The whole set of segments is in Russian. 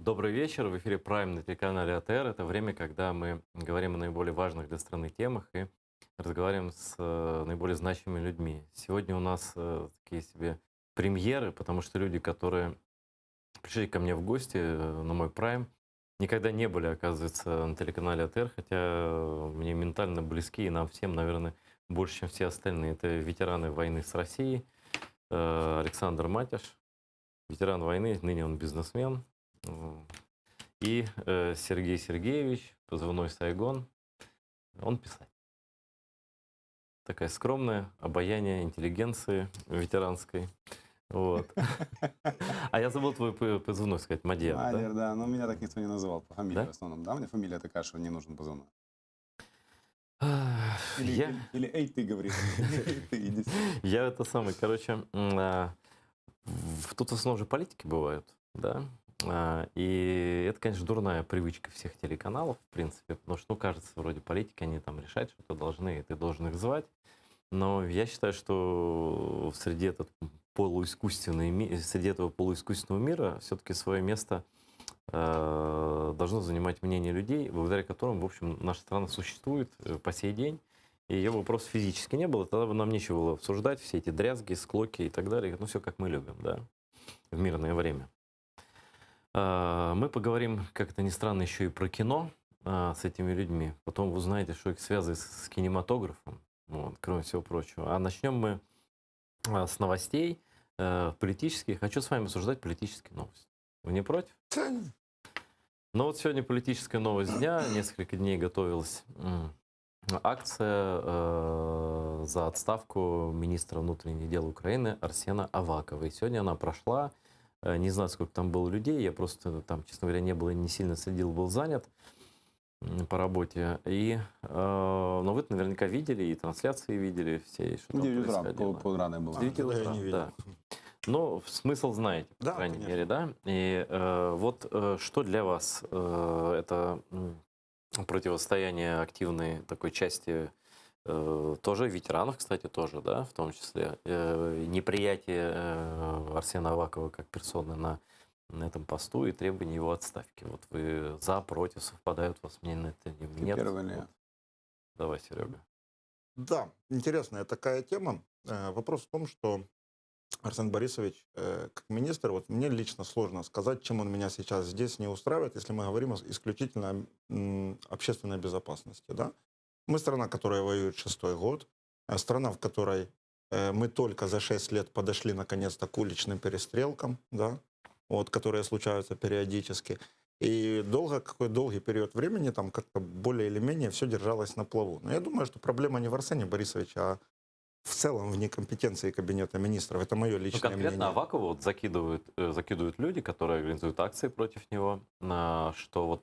Добрый вечер. В эфире Прайм на телеканале АТР. Это время, когда мы говорим о наиболее важных для страны темах и разговариваем с наиболее значимыми людьми. Сегодня у нас такие себе премьеры, потому что люди, которые пришли ко мне в гости на мой Прайм, никогда не были, оказывается, на телеканале АТР, хотя мне ментально близки и нам всем, наверное, больше, чем все остальные. Это ветераны войны с Россией, Александр Матяш, ветеран войны, ныне он бизнесмен. И Сергей Сергеевич, позывной Сайгон, он писатель. Такая скромная, обаяние интеллигенции ветеранской. Вот. А я забыл твой позывной сказать, Мадьяр, да? Мадер, да, но меня так никто не называл по фамилии в Да? основном. Да, у меня фамилия такая, что не нужен позывной. Или, Я, или, или эй, ты говоришь. Эй, ты, иди сюда. я это самый, короче, тут в основном же политики бывают, да? И это, конечно, дурная привычка всех телеканалов, в принципе, потому что, ну, кажется, вроде политики, они там решать что-то должны, и ты должен их звать. Но я считаю, что среди этого полуискусственного мира все-таки свое место должно занимать мнение людей, благодаря которым, в общем, наша страна существует по сей день. И ее бы просто физически не было, тогда бы нам нечего было обсуждать все эти дрязги, склоки и так далее. Ну, все как мы любим, да, в мирное время. Мы поговорим, как это ни странно, еще и про кино с этими людьми. Потом вы узнаете, что их связывает с кинематографом, вот, кроме всего прочего. А начнем мы с новостей политических. Хочу с вами обсуждать политические новости. Вы не против? Ну вот сегодня политическая новость дня. Несколько дней готовилась акция за отставку министра внутренних дел Украины Арсена Авакова. И сегодня она прошла. Не знаю, сколько там было людей. Я просто там, честно говоря, не было, не сильно следил, был занят по работе. Но вы наверняка видели, и трансляции видели все, что там 9 утра, происходило. полрана было. С 9 тогда я утра, не видел. да. Но смысл знаете, по Да, крайней конечно. мере, да? И что для вас это противостояние активной такой части, тоже ветеранов, кстати, тоже, да, в том числе, неприятие Арсена Авакова как персоны на этом посту и требование его отставки. Вот вы за, против, совпадают у вас мнения на это? Ты Нет? первый или я? Вот. Давай, Серега. Да, интересная такая тема. Вопрос в том, что Арсен Борисович, как министр, вот мне лично сложно сказать, чем он меня сейчас здесь не устраивает, если мы говорим исключительно о общественной безопасности. Да? Мы страна, которая воюет 6-й год, страна, в которой мы только за 6 лет подошли наконец-то к уличным перестрелкам, да, вот, которые случаются периодически. И какой долгий период времени там как-то более или менее все держалось на плаву. Но я думаю, что проблема не в Арсене Борисовиче, а в целом в некомпетенции кабинета министров. Это мое Ну, личное конкретно мнение. Авакова вот закидывают люди, которые организуют акции против него, что вот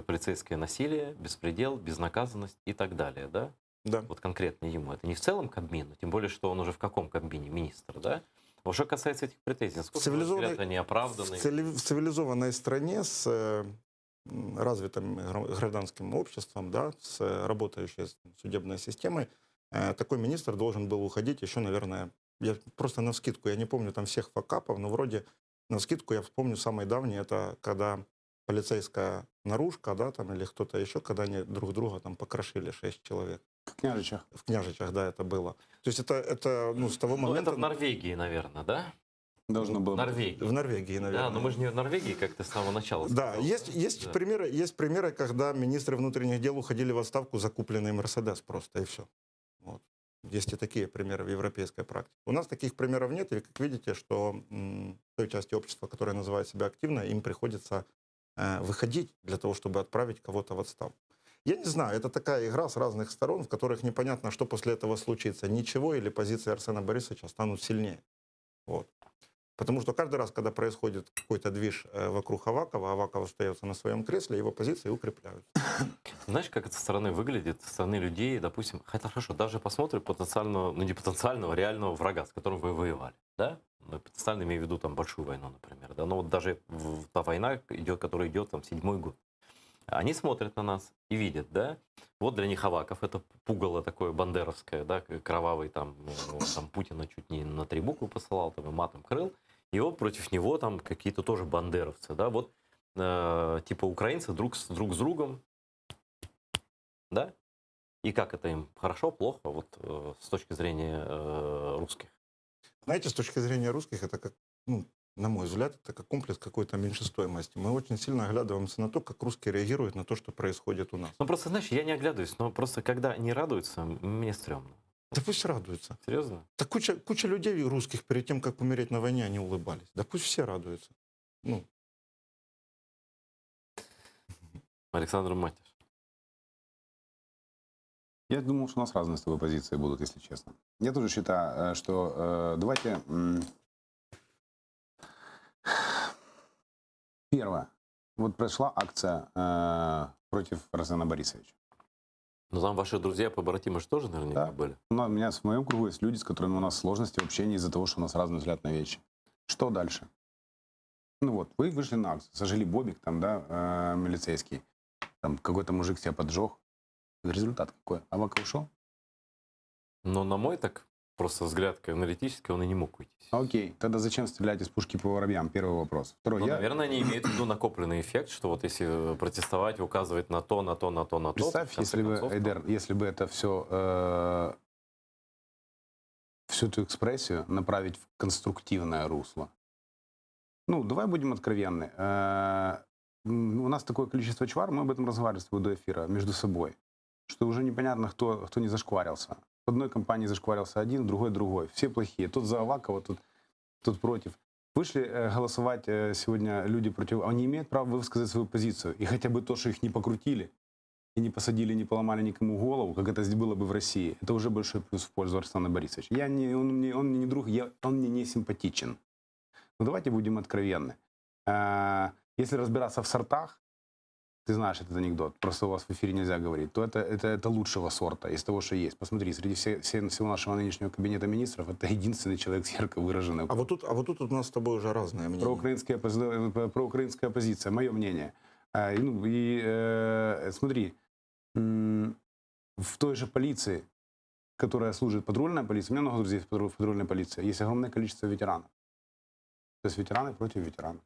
полицейское насилие, беспредел, безнаказанность и так далее, да? Да. Вот конкретно ему. Это не в целом Кабмину, тем более, что он уже в каком Кабмине министр, да? А что касается этих претензий, насколько, на ваш взгляд, они оправданы? В цивилизованной стране с развитым гражданским обществом, да, с работающей судебной системой, такой министр должен был уходить еще, наверное, я просто навскидку, я не помню там всех факапов, но вроде навскидку я вспомню самый давний, это когда полицейская наружка, да, там, или кто-то еще, когда они друг друга там покрошили 6 человек. В Княжичах. В Княжичах, да, это было. То есть это ну, с того Ну, момента... это в Норвегии, наверное, да? Должно было быть. Норвегии. В Норвегии, наверное. Да, но мы же не в Норвегии, как ты с самого начала Да, сказал. есть Да. примеры, когда министры внутренних дел уходили в отставку за купленный Мерседес просто, и все. Вот. Есть и такие примеры в европейской практике. У нас таких примеров нет, и как видите, что той части общества, которая называет себя активной, им приходится выходить для того, чтобы отправить кого-то в отставку. Я не знаю, это такая игра с разных сторон, в которых непонятно, что после этого случится. Ничего или позиции Арсена Борисовича станут сильнее. Вот. Потому что каждый раз, когда происходит какой-то движ вокруг Авакова, Аваков остается на своем кресле, его позиции укрепляются. Знаешь, как это со стороны выглядит, со стороны людей, допустим, хотя хорошо, даже посмотрим потенциального, ну не потенциального, реального врага, с которым вы воевали, да? Ну, потенциально имею в виду там большую войну, например, да? Но вот даже та война, которая идет там 7-й год, они смотрят на нас и видят, да? Вот для них Аваков это пугало такое бандеровское, да, кровавый там, там Путина чуть не на 3 буквы посылал, там и матом крыл. и вот против него там какие-то тоже бандеровцы, да, вот типа украинцы друг с другом, да, и как это им, хорошо, плохо, вот с точки зрения русских? Знаете, с точки зрения русских, это как, ну, на мой взгляд, это как комплекс какой-то меньшинстоимости. Мы очень сильно оглядываемся на то, как русские реагируют на то, что происходит у нас. Ну просто, знаешь, я не оглядываюсь, но просто когда не радуются, мне стрёмно. Да пусть радуются. Серьезно? Да куча людей русских перед тем, как умереть на войне, они улыбались. Да пусть все радуются. Ну, Александр Матиш. Я думал, что у нас разные с тобой позиции будут, если честно. Я тоже считаю, что давайте... Первое. Вот прошла акция против Арсена Борисовича. Ну там ваши друзья побратимы же тоже наверняка Да. были. У меня в моем кругу есть люди, с которыми у нас сложности в общении из-за того, что у нас разный взгляд на вещи. Что дальше? Ну вот, вы вышли на акцию, сожгли бобик там, да, милицейский. Там какой-то мужик себя поджег. Результат какой? Авака ушел? Но на мой так просто взгляд аналитический, он и не мог уйти. Окей, тогда зачем стрелять из пушки по воробьям? Первый вопрос. Второй, Ну, наверное, они имеют в виду накопленный эффект, что вот если протестовать, указывать на то, Представь, в конце если бы, концов, Эйдер, если бы это все, всю эту экспрессию направить в конструктивное русло. Ну, давай будем откровенны. У нас такое количество чвар, мы об этом разговаривали с тобой до эфира, между собой, что уже непонятно, кто не зашкварился. В одной компании зашкварился один, в другой. Все плохие. Тот за Авакова, тот против. Вышли голосовать сегодня люди против... Они имеют право высказать свою позицию. И хотя бы то, что их не покрутили, и не посадили, не поломали никому голову, как это было бы в России, это уже большой плюс в пользу Арсена Борисовича. Он мне не друг, он мне не симпатичен. Но давайте будем откровенны. Если разбираться в сортах, ты знаешь этот анекдот, просто у вас в эфире нельзя говорить, то это лучшего сорта из того, что есть. Посмотри, среди всего нашего нынешнего кабинета министров это единственный человек с ярко выраженной. а вот тут у нас с тобой уже разное мнение. Проукраинская оппозиция, мое мнение. Смотри, в той же полиции, которая служит патрульная полиция, у меня много друзей в патрульной полиции, есть огромное количество ветеранов. То есть ветераны против ветеранов.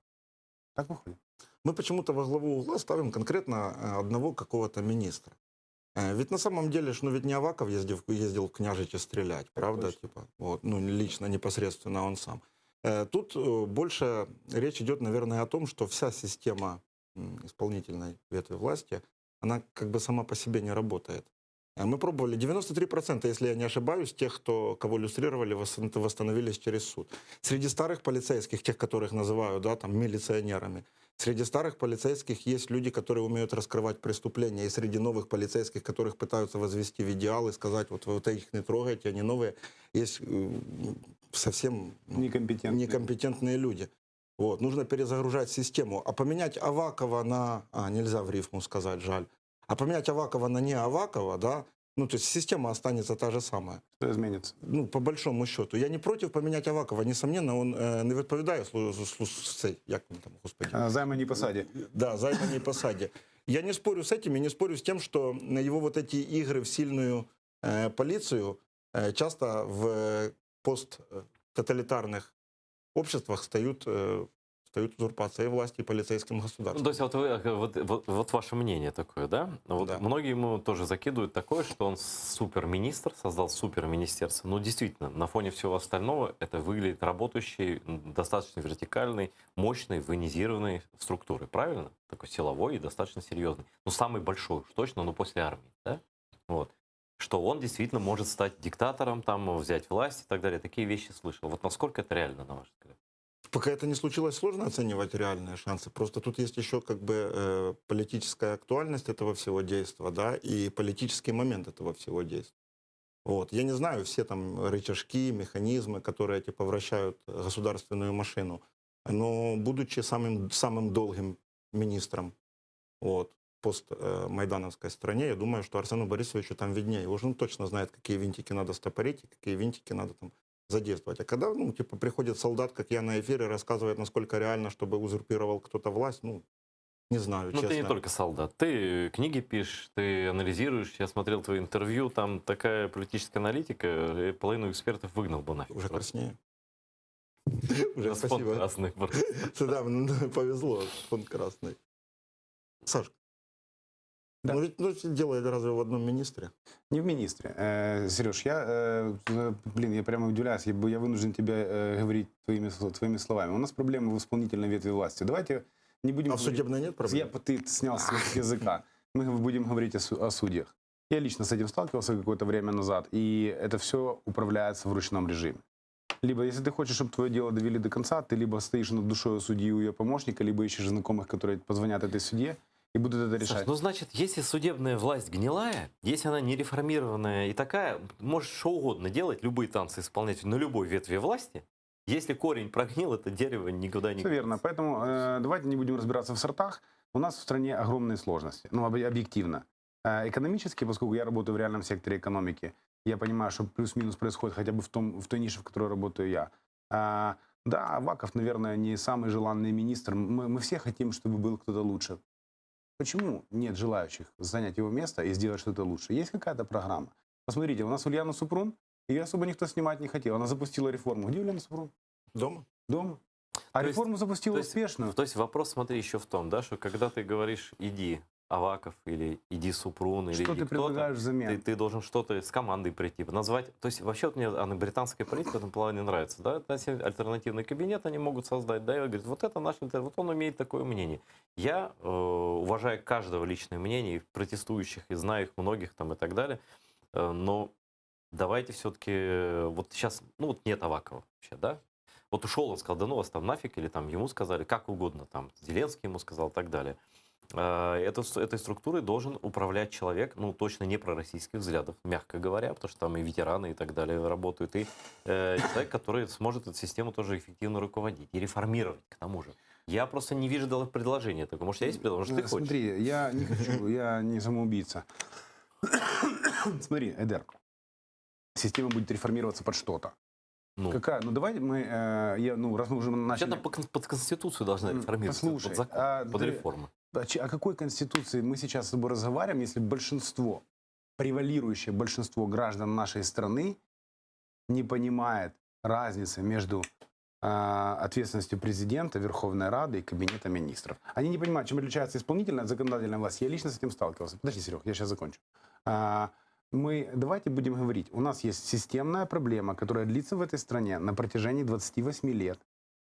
Так выходит. Мы почему-то во главу угла ставим конкретно одного какого-то министра. Ведь на самом деле, ведь не Аваков ездил в Княжичи стрелять, правда? Точно. Типа, вот, ну, лично, непосредственно он сам. Тут больше речь идет, наверное, о том, что вся система исполнительной ветви власти, она как бы сама по себе не работает. Мы пробовали, 93%, если я не ошибаюсь, тех, кого люстрировали, восстановились через суд. Среди старых полицейских, тех, которых называют, да, там, милиционерами, среди старых полицейских есть люди, которые умеют раскрывать преступления, и среди новых полицейских, которых пытаются возвести в идеал и сказать, вот их не трогайте, они новые, есть совсем некомпетентные люди. Вот. Нужно перезагружать систему. А поменять Авакова на... нельзя в рифму сказать, жаль. А поменять Авакова на не Авакова, да, ну, то есть система останется та же самая. Что изменится? Ну, по большому счету. Я не против поменять Авакова. Несомненно, он не відповідає як він там, господи. Займаній посаді. Да, займаній посаде. Я не спорю с этим, и не спорю с тем, что его вот эти игры в сильную полицию часто в посттоталитарных обществах стают узурпацией власти и полицейским государством. Ну, то есть вот ваше мнение такое, да? Вот Да. многие ему тоже закидывают такое, что он суперминистр, создал суперминистерство. Но действительно, на фоне всего остального это выглядит работающей, достаточно вертикальной, мощной, военизированной структурой. Правильно? Такой силовой и достаточно серьезный. Ну, самый большой уж точно, но после армии, да? Вот. Что он действительно может стать диктатором, там, взять власть и так далее. Такие вещи слышал. Вот насколько это реально, на ваш взгляд? Пока это не случилось, сложно оценивать реальные шансы. Просто тут есть еще как бы политическая актуальность этого всего действия, да, и политический момент этого всего действия. Вот. Я не знаю все там рычажки, механизмы, которые типа вращают государственную машину, но будучи самым долгим министром вот, постмайдановской стране, я думаю, что Арсену Борисовичу там виднее. Уж он точно знает, какие винтики надо стопорить, и какие винтики надо там задействовать. А когда, ну, типа, приходит солдат, как я на эфире, рассказывает, насколько реально, чтобы узурпировал кто-то власть, ну, не знаю, Ну, честно. ты не только солдат. Ты книги пишешь, ты анализируешь. Я смотрел твои интервью, там такая политическая аналитика, половину экспертов выгнал бы нафиг. Уже просто. краснее. Уже Фонд спасибо. красный просто. Да, повезло, фонд красный. Саш, Да. ну ведь дело разве в одном министре? Не в министре. Сереж, я прямо удивляюсь, я вынужден тебе говорить твоими словами. У нас проблемы в исполнительной ветви власти. Давайте не будем А в говорить- судебной нет проблем? Ты снял с языка. Мы будем говорить о судьях. Я лично с этим сталкивался какое-то время назад, и это все управляется в ручном режиме. Либо, если ты хочешь, чтобы твое дело довели до конца, ты либо стоишь над душой судьи у ее помощника, либо ищешь знакомых, которые позвонят этой судье и будут это Саш, решать. ну, значит, если судебная власть гнилая, если она не реформированная и такая, можешь что угодно делать, любые танцы исполнять на любой ветви власти. Если корень прогнил, это дерево никуда не Все верно. годится. Поэтому давайте не будем разбираться в сортах. У нас в стране огромные сложности. Ну, объективно. Экономически, поскольку я работаю в реальном секторе экономики, я понимаю, что плюс-минус происходит хотя бы в той нише, в которой работаю я. Да, Аваков, наверное, не самый желанный министр. Мы все хотим, чтобы был кто-то лучше. Почему нет желающих занять его место и сделать что-то лучше? Есть какая-то программа? Посмотрите, у нас Ульяна Супрун, ее особо никто снимать не хотел. Она запустила реформу. Где Ульяна Супрун? Дома? Дома. То А есть- реформу запустила успешную. То есть вопрос, смотри, еще в том, да, что когда ты говоришь «иди, Аваков» или «иди, Супрун» или Что «иди ты кто-то», предлагаешь взамен? ты должен что-то с командой прийти, назвать. То есть вообще вот мне британская политика в этом плане нравится. Да? Это альтернативный кабинет они могут создать. Да, и говорит, вот это наш вот он имеет такое мнение. Я уважаю каждого личное мнение, и протестующих, и знаю их многих там и так далее. Но давайте все-таки, вот сейчас, ну вот нет Авакова вообще, да? Вот ушел, он сказал, да ну вас там нафиг, или там ему сказали, как угодно, там Зеленский ему сказал и так далее. Этой структурой должен управлять человек, ну, точно не пророссийских взглядов, мягко говоря, потому что там и ветераны и так далее работают, и человек, который сможет эту систему тоже эффективно руководить и реформировать, к тому же. Я просто не вижу предложения такого. Может, есть предложение, что ты хочешь? Смотри, я не хочу, я не самоубийца. Смотри, Эдер, система будет реформироваться под что-то. Ну, Какая? Ну давай мы, раз мы уже начали... вообще-то под Конституцию должна реформироваться, Послушай, под закон, под реформу. О какой конституции мы сейчас с тобой разговариваем, если большинство, превалирующее большинство граждан нашей страны не понимает разницы между ответственностью президента, Верховной Рады и Кабинета министров? Они не понимают, чем отличается исполнительная от законодательной власти. Я лично с этим сталкивался. Подожди, Серег, я сейчас закончу. Давайте будем говорить, у нас есть системная проблема, которая длится в этой стране на протяжении 28 лет.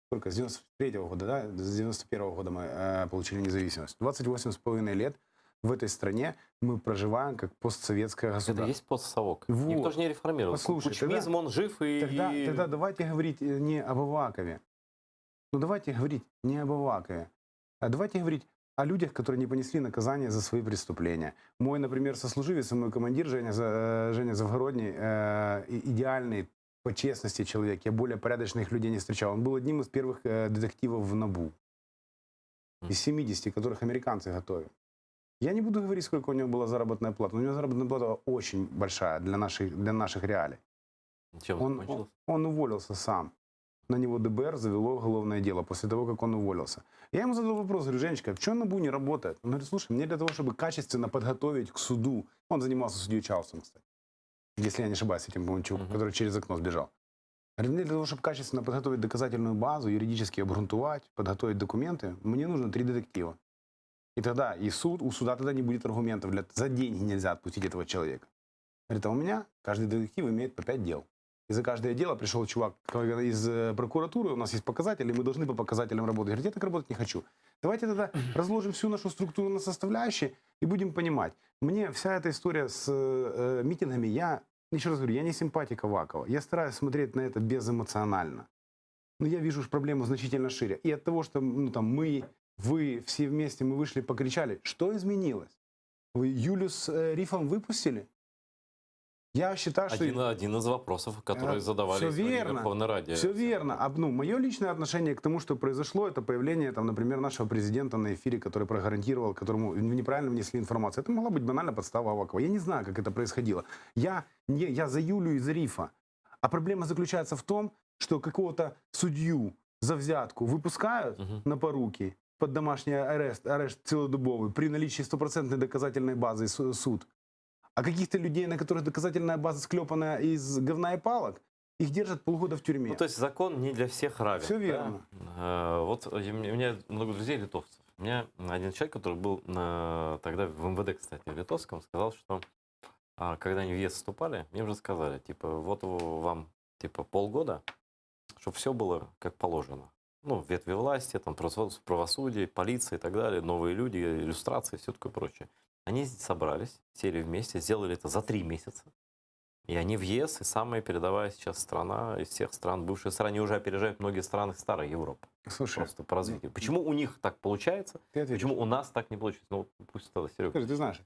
Сколько? С 93-го года, да? С 91-го года мы получили независимость. 28,5 лет в этой стране мы проживаем как постсоветское Это государство. есть постсовок. Вот. Никто же не реформировался. Послушай, Кучмизм, он жив и... Тогда давайте говорить не об Авакове. Ну давайте говорить не об Авакове. А давайте говорить о людях, которые не понесли наказание за свои преступления. Мой, например, сослуживец, мой командир Женя Завгородний, идеальный по честности человек. Я более порядочных людей не встречал. Он был одним из первых детективов в НАБУ. Из 70, которых американцы готовят. Я не буду говорить, сколько у него была заработная плата. Но у него заработная плата очень большая для наших реалий. Чем закончилось? Он уволился сам. На него ДБР завело уголовное дело после того, как он уволился. Я ему задал вопрос, говорю, Женечка, в чем НАБУ не работает? Он говорит, слушай, мне для того, чтобы качественно подготовить к суду, он занимался судьей Чарльзом, кстати, если я не ошибаюсь, этим, по-моему, чувак, который через окно сбежал. Говорит, мне для того, чтобы качественно подготовить доказательную базу, юридически обґрунтовать, подготовить документы, мне нужно 3 детектива. И тогда у суда тогда не будет аргументов, за деньги нельзя отпустить этого человека. Говорит, а у меня каждый детектив имеет по 5 дел. И за каждое дело пришел чувак из прокуратуры, у нас есть показатели, мы должны по показателям работать. Говорит, я так работать не хочу. Давайте тогда разложим всю нашу структуру на составляющие и будем понимать. Мне вся эта история с митингами, я, еще раз говорю, я не симпатик Авакова. Я стараюсь смотреть на это безэмоционально. Но я вижу проблему значительно шире. И от того, что вы, все вместе, мы вышли, покричали, что изменилось? Вы Юлю с Рифом выпустили? Я считаю, что... Один из вопросов, которые задавали Все сегодня в верно, Верховной Раде. все верно. Мое личное отношение к тому, что произошло, это появление, например, нашего президента на эфире, который прогарантировал, которому неправильно внесли информацию. Это могла быть банально подстава Авакова. Я не знаю, как это происходило. Я за Юлю и за Рифа. А проблема заключается в том, что какого-то судью за взятку выпускают на поруки под домашний арест целодубовый при наличии стопроцентной доказательной базы суд. А каких-то людей, на которых доказательная база склепана из говна и палок, Их держат полгода в тюрьме. Ну, то есть закон не для всех равен. Всё да? верно. Вот у меня много друзей литовцев. У меня один человек, который был тогда в МВД, кстати, в литовском, сказал, что когда они в ЕС вступали, им же сказали, типа, вот вам типа полгода, чтобы все было как положено. Ну, ветви власти, там, правосудие, полиция и так далее, новые люди, иллюстрации, все такое прочее. Они собрались, сели вместе, сделали это за 3 месяца. И они в ЕС, и самая передовая сейчас страна из всех стран, бывшие страны, они уже опережают многие страны старой Европы. Слушай, Просто по развитию. Почему у них так получается, ты ответишь? почему у нас так не получится? Ну, пусть это Серега. Скажи, ты знаешь?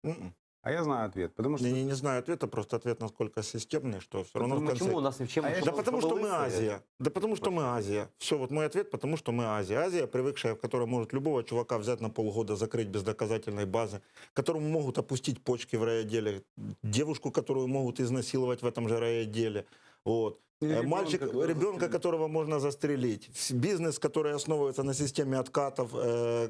М-м. А я знаю ответ, потому что... Не знаю ответа, просто ответ насколько системный, что все равно в конце... Почему у нас чем А я мы- Да потому что мы лысые? Азия. Да потому что мы Азия. Все, вот мой ответ, потому что мы Азия. Азия, привыкшая, которая может любого чувака взять на полгода, закрыть без доказательной базы, которому могут опустить почки в райотделе, девушку, которую могут изнасиловать в этом же райотделе. Вот. Или Ребенка, которого можно застрелить. Бизнес, который основывается на системе откатов,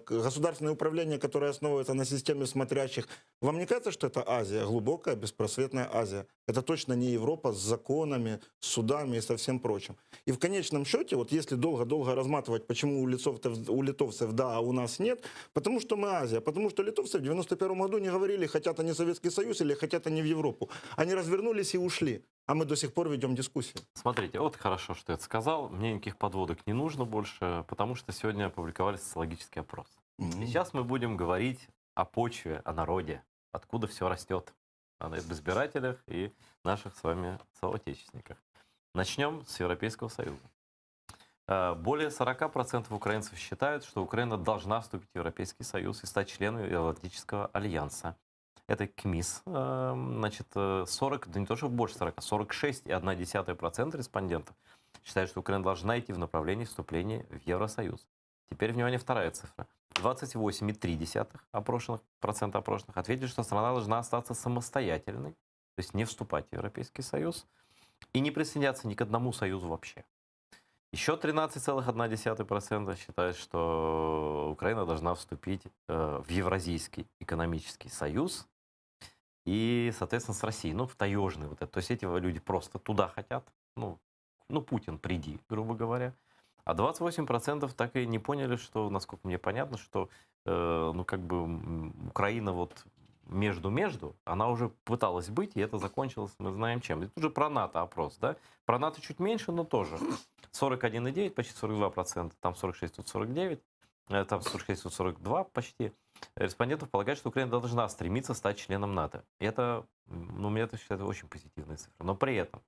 государственное управление, которое основывается на системе смотрящих. Вам не кажется, что это Азия, глубокая, беспросветная Азия? Это точно не Европа с законами, с судами и со всем прочим. И в конечном счете, вот если долго-долго разматывать, почему у литовцев да, а у нас нет, потому что мы Азия, потому что литовцы в 91 году не говорили, хотят они Советский Союз или хотят они в Европу. Они развернулись и ушли. А мы до сих пор ведем дискуссии. Смотрите, вот хорошо, что я это сказал. Мне никаких подводок не нужно больше, потому что сегодня опубликовали социологический опрос. И сейчас мы будем говорить о почве, о народе, откуда все растет, об избирателях и наших с вами соотечественниках. Начнем с Европейского Союза. Более 40% украинцев считают, что Украина должна вступить в Европейский Союз и стать членом Евроатлантического альянса. Это КМИС, значит, 40, да не то, что больше 40, 46,1% респондентов считают, что Украина должна идти в направлении вступления в Евросоюз. Теперь, внимание, вторая цифра. 28,3% опрошенных ответили, что страна должна остаться самостоятельной, то есть не вступать в Европейский Союз и не присоединяться ни к одному союзу вообще. Еще 13,1% считают, что Украина должна вступить в Евразийский экономический союз и, соответственно, с Россией, ну, в таежный вот это. То есть эти люди просто туда хотят, ну Путин, приди, грубо говоря. А 28% так и не поняли, что, насколько мне понятно, что, Украина вот между, она уже пыталась быть, и это закончилось, мы знаем чем. Это уже про НАТО опрос, да? Про НАТО чуть меньше, но тоже. 41,9, почти 42%, там 46, тут 49, там 46, тут 42 почти. Респондентов полагают, что Украина должна стремиться стать членом НАТО. И это, мне это считается очень позитивная цифра. Но при этом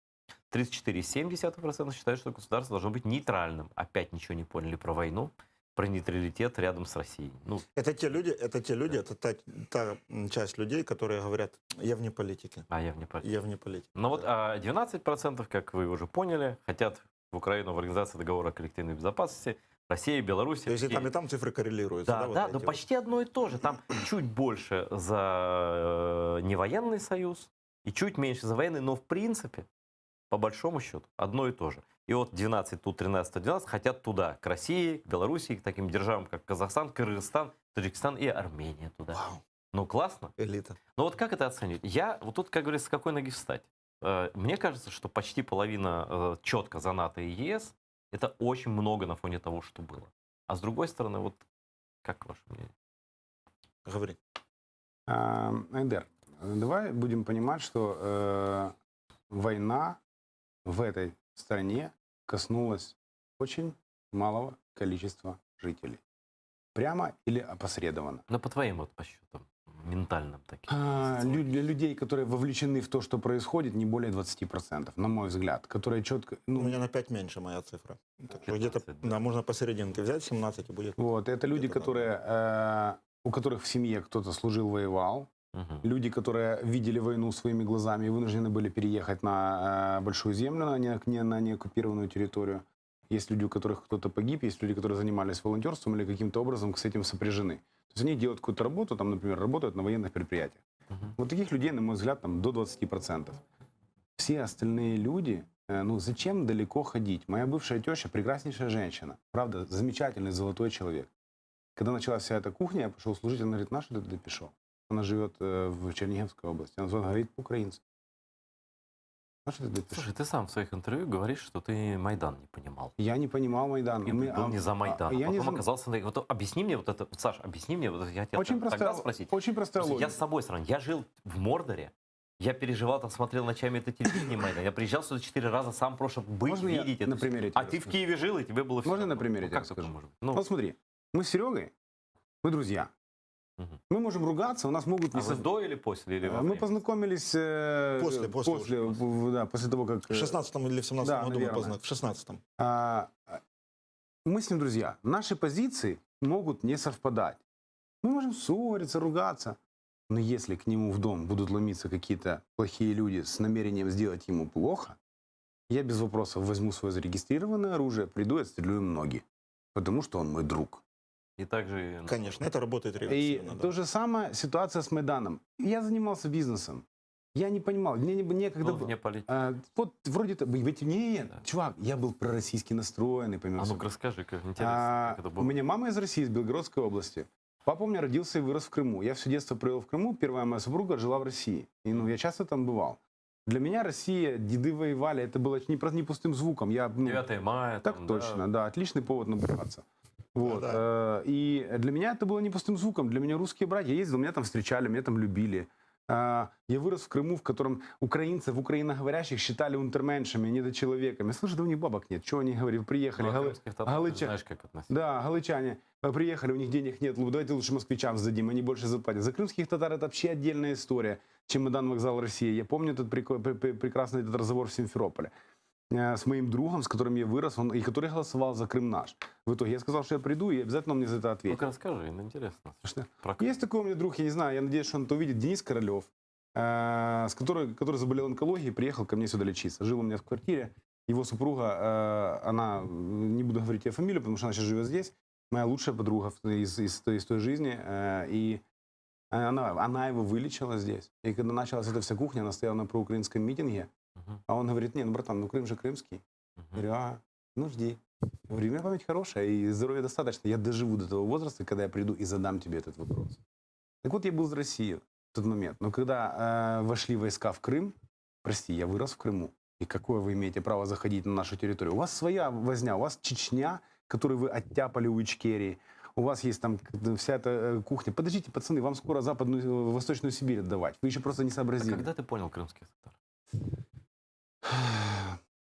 34,7% считают, что государство должно быть нейтральным. Опять ничего не поняли про войну, про нейтралитет рядом с Россией. Это те люди, это та часть людей, которые говорят, я вне политики. Я вне политики. Я вне политики. Но вот 12%, как вы уже поняли, хотят в Украину в Организации договора о коллективной безопасности, Россия, Беларусь. То есть и там цифры коррелируются. Да, вот да, эти но вот? почти одно и то же. Там чуть больше за невоенный союз и чуть меньше за военный, но в принципе, по большому счету, одно и то же. И вот 12, тут 13, 12 хотят туда, к России, к Белоруссии, к таким державам, как Казахстан, Кыргызстан, Таджикистан и Армения туда. Вау, Ну, классно. элита. Но вот как это оценивать? Я вот тут, как говорится, с какой ноги встать? Мне кажется, что почти половина четко за НАТО и ЕС – это очень много на фоне того, что было. А с другой стороны, вот как ваше мнение? Говори. Айдер, давай будем понимать, что война в этой стране коснулась очень малого количества жителей. Прямо или опосредованно. Ну, по твоим вот подсчетам, ментальным таким. Для людей, которые вовлечены в то, что происходит, не более 20%, на мой взгляд. Которые четко... У меня на 5 меньше моя цифра. Так что где-то, 15, да, можно посерединке взять 17 и будет. Вот, это люди, где-то которые, у которых в семье кто-то служил, воевал. Мгм. Люди, которые видели войну своими глазами и вынуждены были переехать на большую землю, на неоккупированную территорию. Есть люди, у которых кто-то погиб, есть люди, которые занимались волонтерством или каким-то образом с этим сопряжены. То есть они делают какую-то работу, там, например, работают на военных предприятиях. Мгм. Вот таких людей, на мой взгляд, там, до 20%. Все остальные люди, зачем далеко ходить? Моя бывшая теща прекраснейшая женщина. Правда, замечательный золотой человек. Когда началась вся эта кухня, я пошел служить, она говорит, на что ты туда пришел? Она живет в Черниговской области. Она говорит по-украински. А что ты допишешь? Слушай, ты сам в своих интервью говоришь, что ты Майдан не понимал. Я не понимал Майдан. И был не за Майдан, а я не потом за- оказался... Вот объясни мне вот это, вот, Саш, объясни мне, вот я тебя Очень тогда простая, спросить. очень простая Слушай, я логика. с собой сравню. Я жил в Мордоре, я переживал, там смотрел ночами это телевидение Майдан. Я приезжал сюда 4 раза сам, просто быть, Можно я видеть это. на всё. примере А тебе ты в расскажу? Киеве жил, и тебе было все Можно на равно. примере Ну, тебе как такое расскажу? может быть? Ну, Вот смотри, мы с Серегой, мы друзья. Мгм. Мы можем ругаться, у нас могут а не вы сов- до или после? Или во Мы время? познакомились После уже. да, после того, как... В 16-м или в 17-м да, году мы наверное. познакомились. В 16-м. Мы с ним друзья. Наши позиции могут не совпадать. Мы можем ссориться, ругаться. Но если к нему в дом будут ломиться какие-то плохие люди с намерением сделать ему плохо, я без вопросов возьму свое зарегистрированное оружие, приду и отстрелю им ноги. Потому что он мой друг. И также... Конечно, это работает И реверсивно. то же самое ситуация с Майданом. Я занимался бизнесом. Я не понимал, мне некогда Был было. вне политики. Вот вроде то, нет, Да. чувак, я был пророссийски настроенный, помимо А всего. ну-ка расскажи, как интересно, как это У было. меня мама из России, из Белгородской области. Папа у меня родился и вырос в Крыму. Я все детство провел в Крыму. Первая моя супруга жила в России. И я часто там бывал. Для меня Россия, деды воевали, это было не пустым звуком. 9 мая. Так там, точно, да, отличный повод набухаться. Вот. Да. И для меня это было не пустым звуком. Для меня русские братья. Я ездил, меня там встречали, меня там любили. Я вырос в Крыму, в котором украинцев, украиноговорящих считали унтерменшами, недочеловеками. Слушай, да у них бабок нет. Чего они говорили? Приехали. Ну, а крымских татар, ты галыча- знаешь, как относиться. Да, галычане приехали, у них денег нет, давайте лучше москвичам сдадим, они больше заплатят. За крымских татар это вообще отдельная история. Чемодан, вокзал России. Я помню этот прекрасный этот разговор в Симферополе с моим другом, с которым я вырос, и который голосовал за Крым наш. В итоге я сказал, что я приду, и обязательно он мне за это ответит. Ну-ка расскажи, интересно. Что? Про Крым. Есть такой у меня друг, я не знаю, я надеюсь, что он это увидит, Денис Королев, который заболел онкологией, приехал ко мне сюда лечиться. Жил у меня в квартире. Его супруга, она, не буду говорить ее фамилию, потому что она сейчас живет здесь, моя лучшая подруга из той жизни. И она его вылечила здесь. И когда началась эта вся кухня, она стояла на проукраинском митинге, Мгм, а он говорит, не, ну, братан, ну Крым же крымский. мгм. Я говорю, ну жди. Я говорю, у меня память хорошая и здоровья достаточно. Я доживу до того возраста, когда я приду и задам тебе этот вопрос. Так вот, я был в России в тот момент. Но когда вошли войска в Крым, прости, я вырос в Крыму. И какое вы имеете право заходить на нашу территорию? У вас своя возня, у вас Чечня, которую вы оттяпали у Ичкерии. У вас есть там вся эта кухня. Подождите, пацаны, вам скоро Западную, Восточную Сибирь отдавать. Вы еще просто не А сообразили. когда ты понял крымских татар?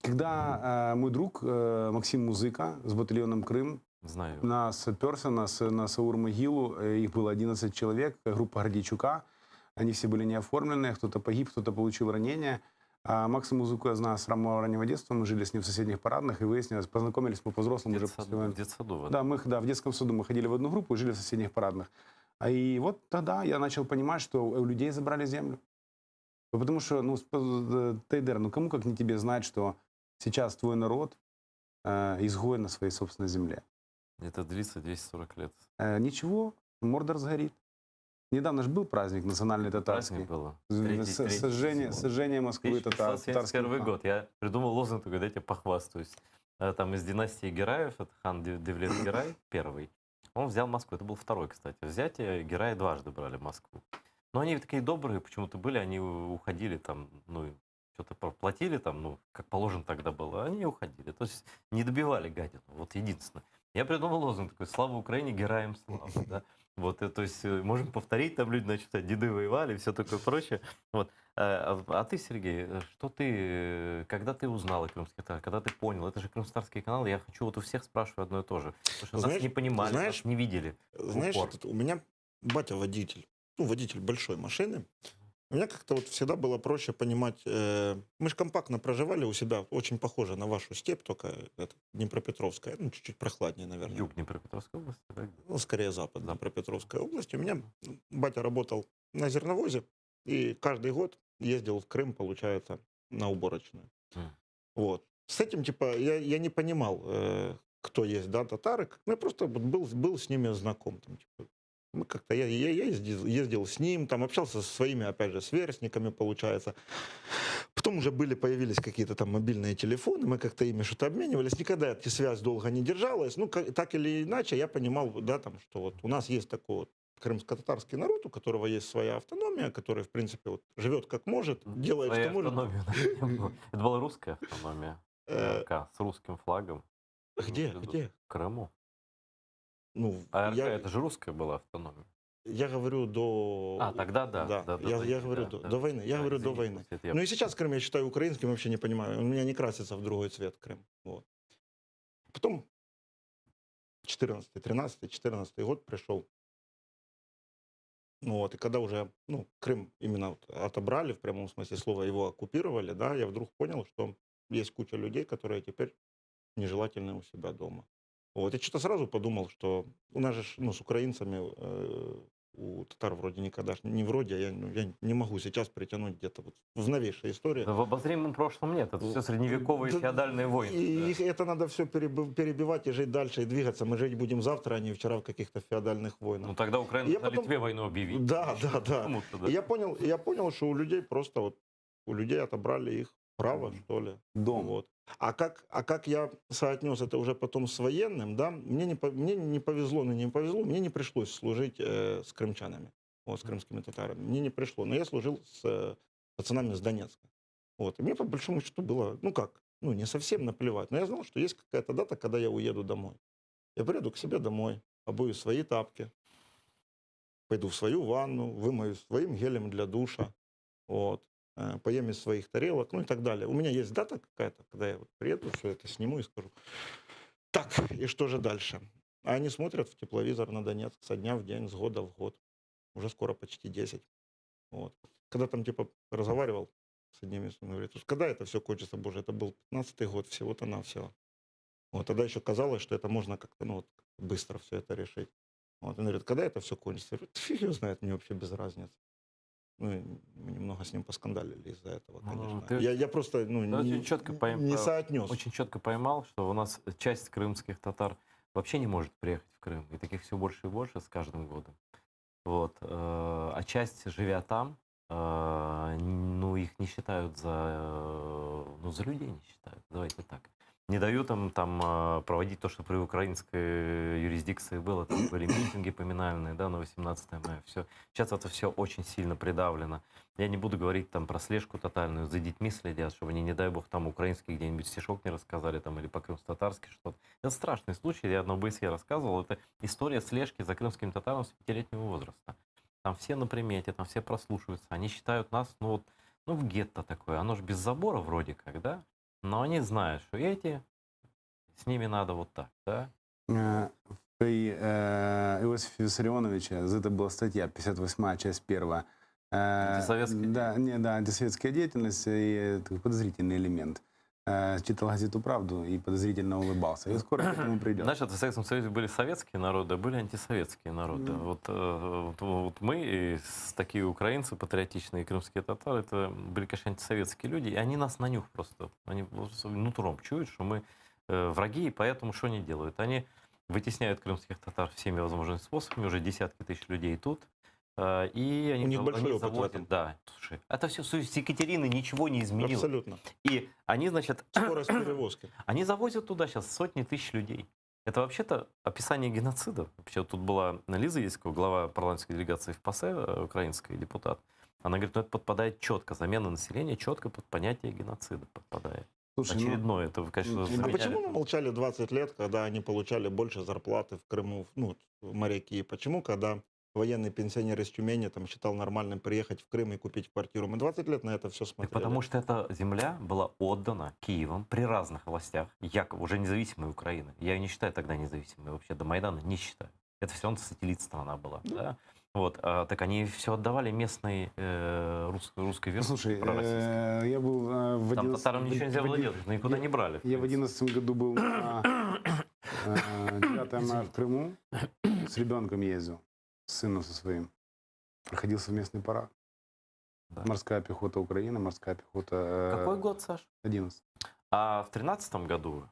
Когда мой друг Максим Музыка с батальоном Крым Знаю. нас отперся на Саур-могилу, их было 11 человек, группа Гордейчука, они все были не оформленные, кто-то погиб, кто-то получил ранение. А Максима Музыку я знаю с самого раннего детства, мы жили с ним в соседних парадных, и выяснилось, познакомились мы по-взрослому уже после войны. В детсаду. Да, в детском саду мы ходили в одну группу и жили в соседних парадных. И вот тогда я начал понимать, что у людей забрали землю. Потому что, Тейдер, кому как не тебе знать, что сейчас твой народ изгой на своей собственной земле. Это длится 240 лет. Ничего, Мордор сгорит. Недавно же был праздник национальный татарский. Праздник было. Сожжение Москвы татарским. 1671 год. Я придумал лозунг, тогда я тебе похвастаюсь. Там из династии Гераев, это хан Девлет Герай, первый. Он взял Москву. Это был второй, кстати. Взятие Гераи дважды брали Москву. Но они такие добрые почему-то были, они уходили там, что-то проплатили там, как положено тогда было, они уходили. То есть не добивали гадину. Вот единственное. Я придумал лозунг такой: слава Украине, героям слава. Да? Вот, то есть можем повторить, там люди начнут, деды воевали, все такое прочее. Вот. А ты, Сергей, когда ты узнал о крымских татарах, когда ты понял, это же крымстарский канал, я хочу вот у всех спрашиваю одно и то же. Потому что нас не понимали, нас не видели. Знаешь, у меня батя водитель, водитель большой машины. У меня как-то вот всегда было проще понимать. Мы же компактно проживали у себя, очень похоже на вашу степь, только это Днепропетровская, чуть-чуть прохладнее, наверное. Юг Днепропетровской области, да? Скорее запад Днепропетровской области. У меня батя работал на зерновозе, и каждый год ездил в Крым, получается, на уборочную. Вот. С этим, я не понимал, кто есть, да, татары. Я просто был с ними знаком. Мы как-то, я ездил с ним, там общался со своими, опять же, сверстниками, получается. Потом уже появились какие-то там мобильные телефоны, мы как-то ими что-то обменивались. Никогда эта связь долго не держалась. Так или иначе, я понимал, да, там, что вот у нас есть такой вот крымско-татарский народ, у которого есть своя автономия, который, в принципе, вот, живет как может, делает, Своей что может. автономии у нас не было. Это была русская автономия. Э, АРК с русским флагом. Где? Где? В Крыму. Ну, АРК я, это же русская была автономия. я говорю до... А, тогда да. Да, до я войны, говорю да, да. до войны. Я Да, говорю до извини, войны. просто это я Ну и сейчас Крым я считаю украинским, вообще не понимаю. Он у меня не красится в другой цвет, Крым. Вот. Потом 14 год пришел. Ну вот, и когда уже, ну, Крым именно вот отобрали, в прямом смысле слова, его оккупировали, да, я вдруг понял, что есть куча людей, которые теперь нежелательны у себя дома. Вот, я что-то сразу подумал, что у нас же, ну, с украинцами, у татар вроде никогда, не вроде, а я не могу сейчас притянуть где-то вот в новейшей истории. Да в обозримом прошлом нет. Это все средневековые Да, феодальные войны. И да. их, это надо все перебивать и жить дальше, и двигаться. Мы жить будем завтра, а не вчера в каких-то феодальных войнах. Ну тогда Украина Я на потом- Литве войну объявить. Да, да, да. Кому-то, да. И я понял, что у людей просто вот, у людей отобрали их право, что ли. Дом. Вот. А как я соотнес это уже потом с военным, да, мне не повезло, но не повезло, мне не пришлось служить с крымчанами, вот, с крымскими татарами. Мне не пришло, но я служил с пацанами с Донецка. Вот. И мне по большому счету было, ну как, ну не совсем наплевать, но я знал, что есть какая-то дата, когда я уеду домой. Я приеду к себе домой, обую свои тапки, пойду в свою ванну, вымоюсь своим гелем для душа, вот, поем из своих тарелок, ну и так далее. У меня есть дата какая-то, когда я вот приеду, все это сниму и скажу, так, и что же дальше? А они смотрят в тепловизор на Донецк со дня в день, с года в год. Уже скоро почти 10. Вот. Когда там типа разговаривал с одними, он говорит, когда это все кончится, боже, это был 15-й год, всего-то навсего. Вот, тогда еще казалось, что это можно как-то, ну, вот, быстро все это решить. Вот, он говорит, когда это все кончится? Я говорю, фиг его знает, мне вообще без разницы. Ну, и мы немного с ним поскандалили из-за этого, Ну, конечно. ты Я просто, ну, ты очень четко не соотнес. очень четко поймал, что у нас часть крымских татар вообще не может приехать в Крым. И таких все больше и больше с каждым годом. Вот. А часть, живя там, ну, их не считают ну, за людей не считают. Давайте так. Не дают им там проводить то, что при украинской юрисдикции было. Там были митинги поминальные, да, на 18 мая. Все. Сейчас это все очень сильно придавлено. Я не буду говорить там про слежку тотальную, за детьми следят, чтобы они, не дай бог, там украинский где-нибудь стишок не рассказали, там, или по-крымско-татарски что-то. Это страшный случай, я на ОБСЕ рассказывал. Это история слежки за крымским татаром с 5-летнего возраста. Там все на примете, там все прослушиваются. Они считают нас, ну, вот, ну, в гетто такое. Оно же без забора вроде как, да? Но они знают, что эти, с ними надо вот так, да? При Иосифе Виссарионовиче, это была статья, 58-я, часть 1. Антисоветская Да, да, антисоветская деятельность и такой подозрительный элемент. Читал газету «Правду» и подозрительно улыбался. И скоро к этому придет. Знаешь, в Советском Союзе были советские народы, а были антисоветские народы. Вот мы, такие украинцы патриотичные, крымские татары, это были, конечно, антисоветские люди, и они нас на нюх просто, они нутром чуют, что мы враги, и поэтому что они делают? Они вытесняют крымских татар всеми возможными способами, уже десятки тысяч людей тут, и они, У них большой они опыт в завозят, этом. да, слушай, это все с Екатерины ничего не изменило. Абсолютно. И они, значит, Скорость перевозки. они завозят туда сейчас сотни тысяч людей. Это вообще-то описание геноцида. Вообще, тут была Лиза Ясько, глава парламентской делегации в ПАСЕ, украинская депутат. Она говорит, ну это подпадает четко, замена населения четко под понятие геноцида подпадает. Слушай, Очередное, это, конечно, А заменяли. почему мы молчали 20 лет, когда они получали больше зарплаты в Крыму, ну, моряки? Почему, когда военный пенсионер из Тюмени там считал нормальным приехать в Крым и купить квартиру? Мы 20 лет на это все Так смотрели. потому что эта земля была отдана Киевом при разных властях, якобы уже независимой Украины. Я ее не считаю тогда независимой, вообще до Майдана не считаю. Это все равно сателлит страна была. Да? Вот, так они все отдавали местной русской версии. Слушай, я был в Там 11 татарам ничего нельзя было делать, никуда не брали. Я в 2011 году был на 9 мая в Крыму, с ребенком ездил, с сыном со своим. Проходил совместный парад. Да. Морская пехота Украины, морская пехота... Какой год, Саш? 11. А в 13-м году,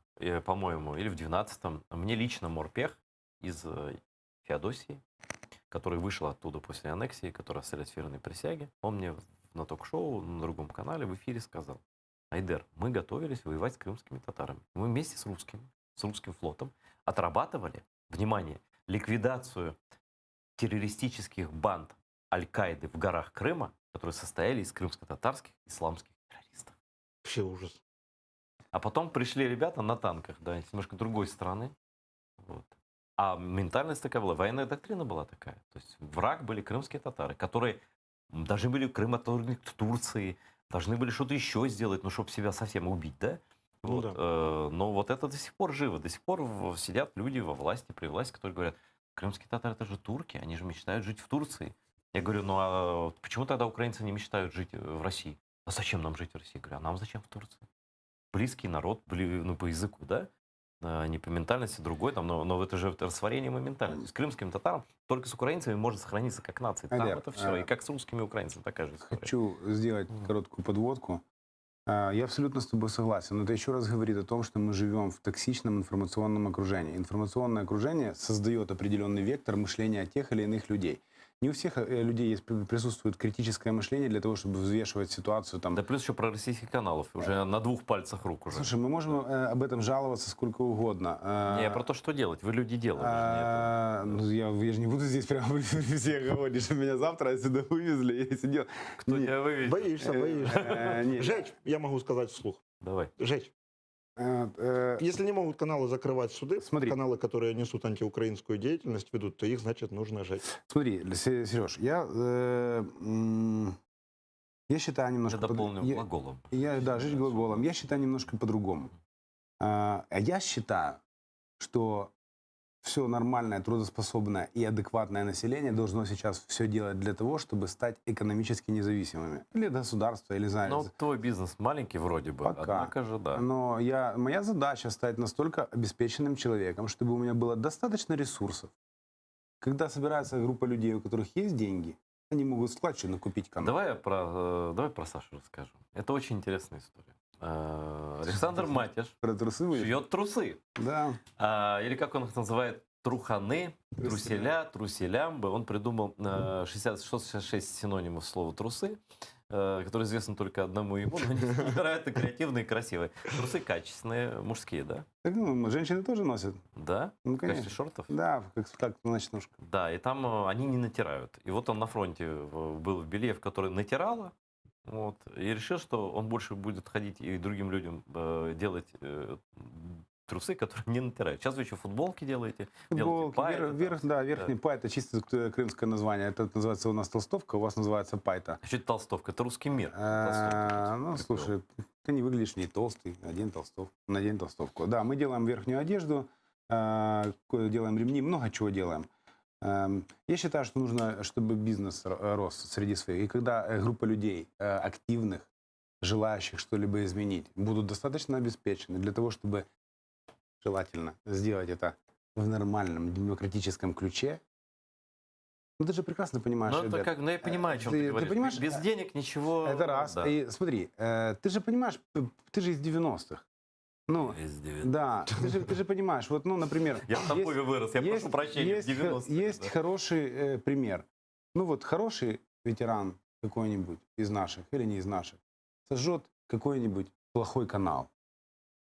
по-моему, или в 12-м, мне лично морпех из Феодосии, который вышел оттуда после аннексии, который оставляет северной присяги, он мне на ток-шоу на другом канале в эфире сказал: Айдер, мы готовились воевать с крымскими татарами. Мы вместе с русским флотом отрабатывали, внимание, ликвидацию террористических банд Аль-Каиды в горах Крыма, которые состояли из крымско-татарских исламских террористов. Вообще ужас. А потом пришли ребята на танках, да, из немножко другой страны. Вот. А ментальность такая была, военная доктрина была такая. То есть враг были крымские татары, которые должны были Крым отторгнуть к Турции, должны были что-то еще сделать, ну, чтобы себя совсем убить, да? Ну Вот. да. Но вот это до сих пор живо. До сих пор сидят люди во власти, при власти, которые говорят, крымские татары это же турки, они же мечтают жить в Турции. Я говорю, ну а почему тогда украинцы не мечтают жить в России? А зачем нам жить в России? Я говорю, а нам зачем в Турции? Близкий народ, ну, по языку, да? Не по ментальности, другой, там, но это же растворение моментально. С крымским татарам только с украинцами может сохраниться как нация. Там Олег, это все. И как с русскими и украинцами такая же история. Хочу сделать короткую подводку. Я абсолютно с тобой согласен, но это еще раз говорит о том, что мы живем в токсичном информационном окружении. Информационное окружение создает определенный вектор мышления тех или иных людей. Не у всех людей присутствует критическое мышление для того, чтобы взвешивать ситуацию. Там. Да плюс еще про российских каналов. Уже на 2 пальцах рук уже. Слушай, мы можем об этом жаловаться сколько угодно. Не, про то, что делать. Вы люди делаете. Ну, я же не буду здесь прямо при всех говорить, что меня завтра отсюда вывезли. Я сидел. Кто тебя вывезет? Боишься. Жечь, я могу сказать вслух. Давай. Жечь. Если не могут каналы закрывать суды, Смотри. каналы, которые несут антиукраинскую деятельность, ведут, то их, значит, нужно жечь. Смотри, Сереж, я считаю немножко... Я дополню глаголом. Да, жечь глаголом. Я считаю немножко по-другому. Я считаю, что все нормальное, трудоспособное и адекватное население должно сейчас все делать для того, чтобы стать экономически независимыми. Или государство, или за... Ну, твой бизнес маленький вроде бы, Пока. однако же, да. Но моя задача стать настолько обеспеченным человеком, чтобы у меня было достаточно ресурсов. Когда собирается группа людей, у которых есть деньги, они могут складчину купить канал. Давай про Сашу расскажу. Это очень интересная история. Александр Матиш Про трусы будешь? шьет трусы. Да. Или как он их называет, труханы, труселя, труселямбы. Он придумал 66 синонимов слова трусы, которые известны только одному ему, но они невероятно креативные и красивые. Трусы качественные, мужские, да? Так, ну, женщины тоже носят. Да? Ну, В качестве конечно. шортов? Да, как ночнушка. Да, и там они не натирают. И вот он на фронте был в белье, в которое натирало. Вот, и решил, что он больше будет ходить и другим людям делать трусы, которые не натирают. Сейчас вы еще футболки делаете. Футболки, пайты, верхний пай, это чисто крымское название. Это называется у нас толстовка, у вас называется пайта. А что это толстовка? Это русский мир. Ну, слушай, ты не выглядишь не толстый, надень толстовку. Да, мы делаем верхнюю одежду, делаем ремни, много чего делаем. Я считаю, что нужно, чтобы бизнес рос среди своих. И когда группа людей активных, желающих что-либо изменить, будут достаточно обеспечены для того, чтобы желательно сделать это в нормальном демократическом ключе. Ну, ты же прекрасно понимаешь, Ну, это ребят, как, я понимаю, о чем ты говоришь. понимаешь, Без денег ничего. это раз. Да. И смотри, ты же понимаешь, ты же из 90-х. Ну, да, ты же понимаешь, вот, ну, например... Я в Тамбове вырос, я прошу прощения, в 90-е. Есть хороший пример. Ну, вот хороший ветеран какой-нибудь из наших или не из наших сожжет какой-нибудь плохой канал.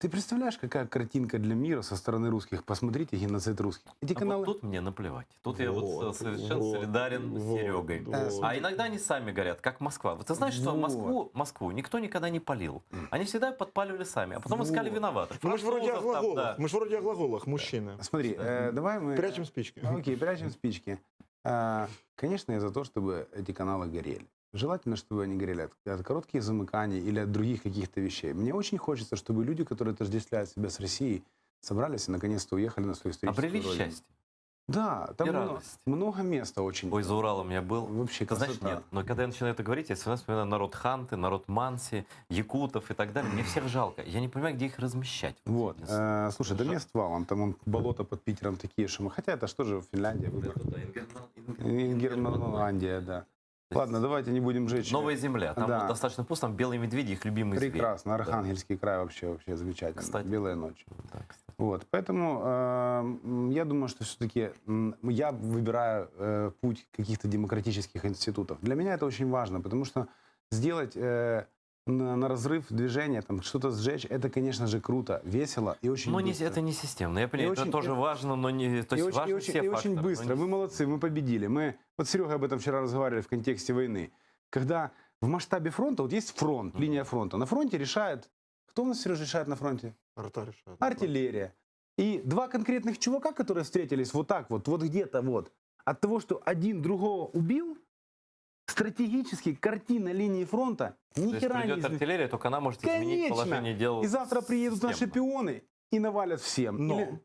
Ты представляешь, какая картинка для мира со стороны русских? Посмотрите геноцид русских. Эти каналы... Вот тут мне наплевать. Тут я вот совершенно солидарен с Серегой. Вот. А иногда они сами горят, как Москва. Вот ты знаешь, что Москву никто никогда не палил. Они всегда подпаливали сами, а потом искали виноватых. Ну, мы же вроде о Французов там, глаголах. да. Мы же вроде о глаголах, мужчины. Смотри, давай мы... Прячем спички. Окей, прячем спички. Конечно, я за то, чтобы эти каналы горели. Желательно, чтобы они горели от коротких замыканий или от других каких-то вещей. Мне очень хочется, чтобы люди, которые отождествляют себя с Россией, собрались и наконец-то уехали на свою историческую Обрели родину. счастье Да, там и много, радость. много места очень. Ой, за Уралом я был. Вообще Ты знаешь, красота. нет. Но когда я начинаю это говорить, я всегда вспоминаю народ Ханты, народ Манси, якутов и так далее. Мне всех жалко. Я не понимаю, где их размещать. Вот. Здесь. Слушай, да мест валом. Там болото под Питером такие, что мы... Хотя это что же Финляндия? Выбор. Ингерманландия, да. Ладно, давайте не будем жечь. Новая земля. Там Да. достаточно пусто, там белые медведи, их любимый зверь. Прекрасно. Да. Архангельский край вообще замечательно. Кстати. Белая ночь. Да, кстати. Вот, поэтому я думаю, что все-таки я выбираю путь каких-то демократических институтов. Для меня это очень важно, потому что сделать на разрыв движения, там что-то сжечь, это, конечно же, круто, весело и очень Но быстро. это не системно. Я понимаю, это очень- тоже важно, но не... То И есть очень, важны все и очень факторы, но быстро. не- Мы молодцы, мы победили. Вот с Серегой об этом вчера разговаривали в контексте войны. Когда в масштабе фронта, вот есть фронт, линия фронта. На фронте решает... Кто у нас, Сережа, решает на фронте? Арта решает. Артиллерия. И два конкретных чувака, которые встретились вот так вот где-то вот, от того, что один другого убил, стратегически картина линии фронта ни То есть хера не придет изменится. артиллерия, только она может изменить Конечно. положение дел. И завтра приедут наши системно. пионы и навалят всем. Но, Или-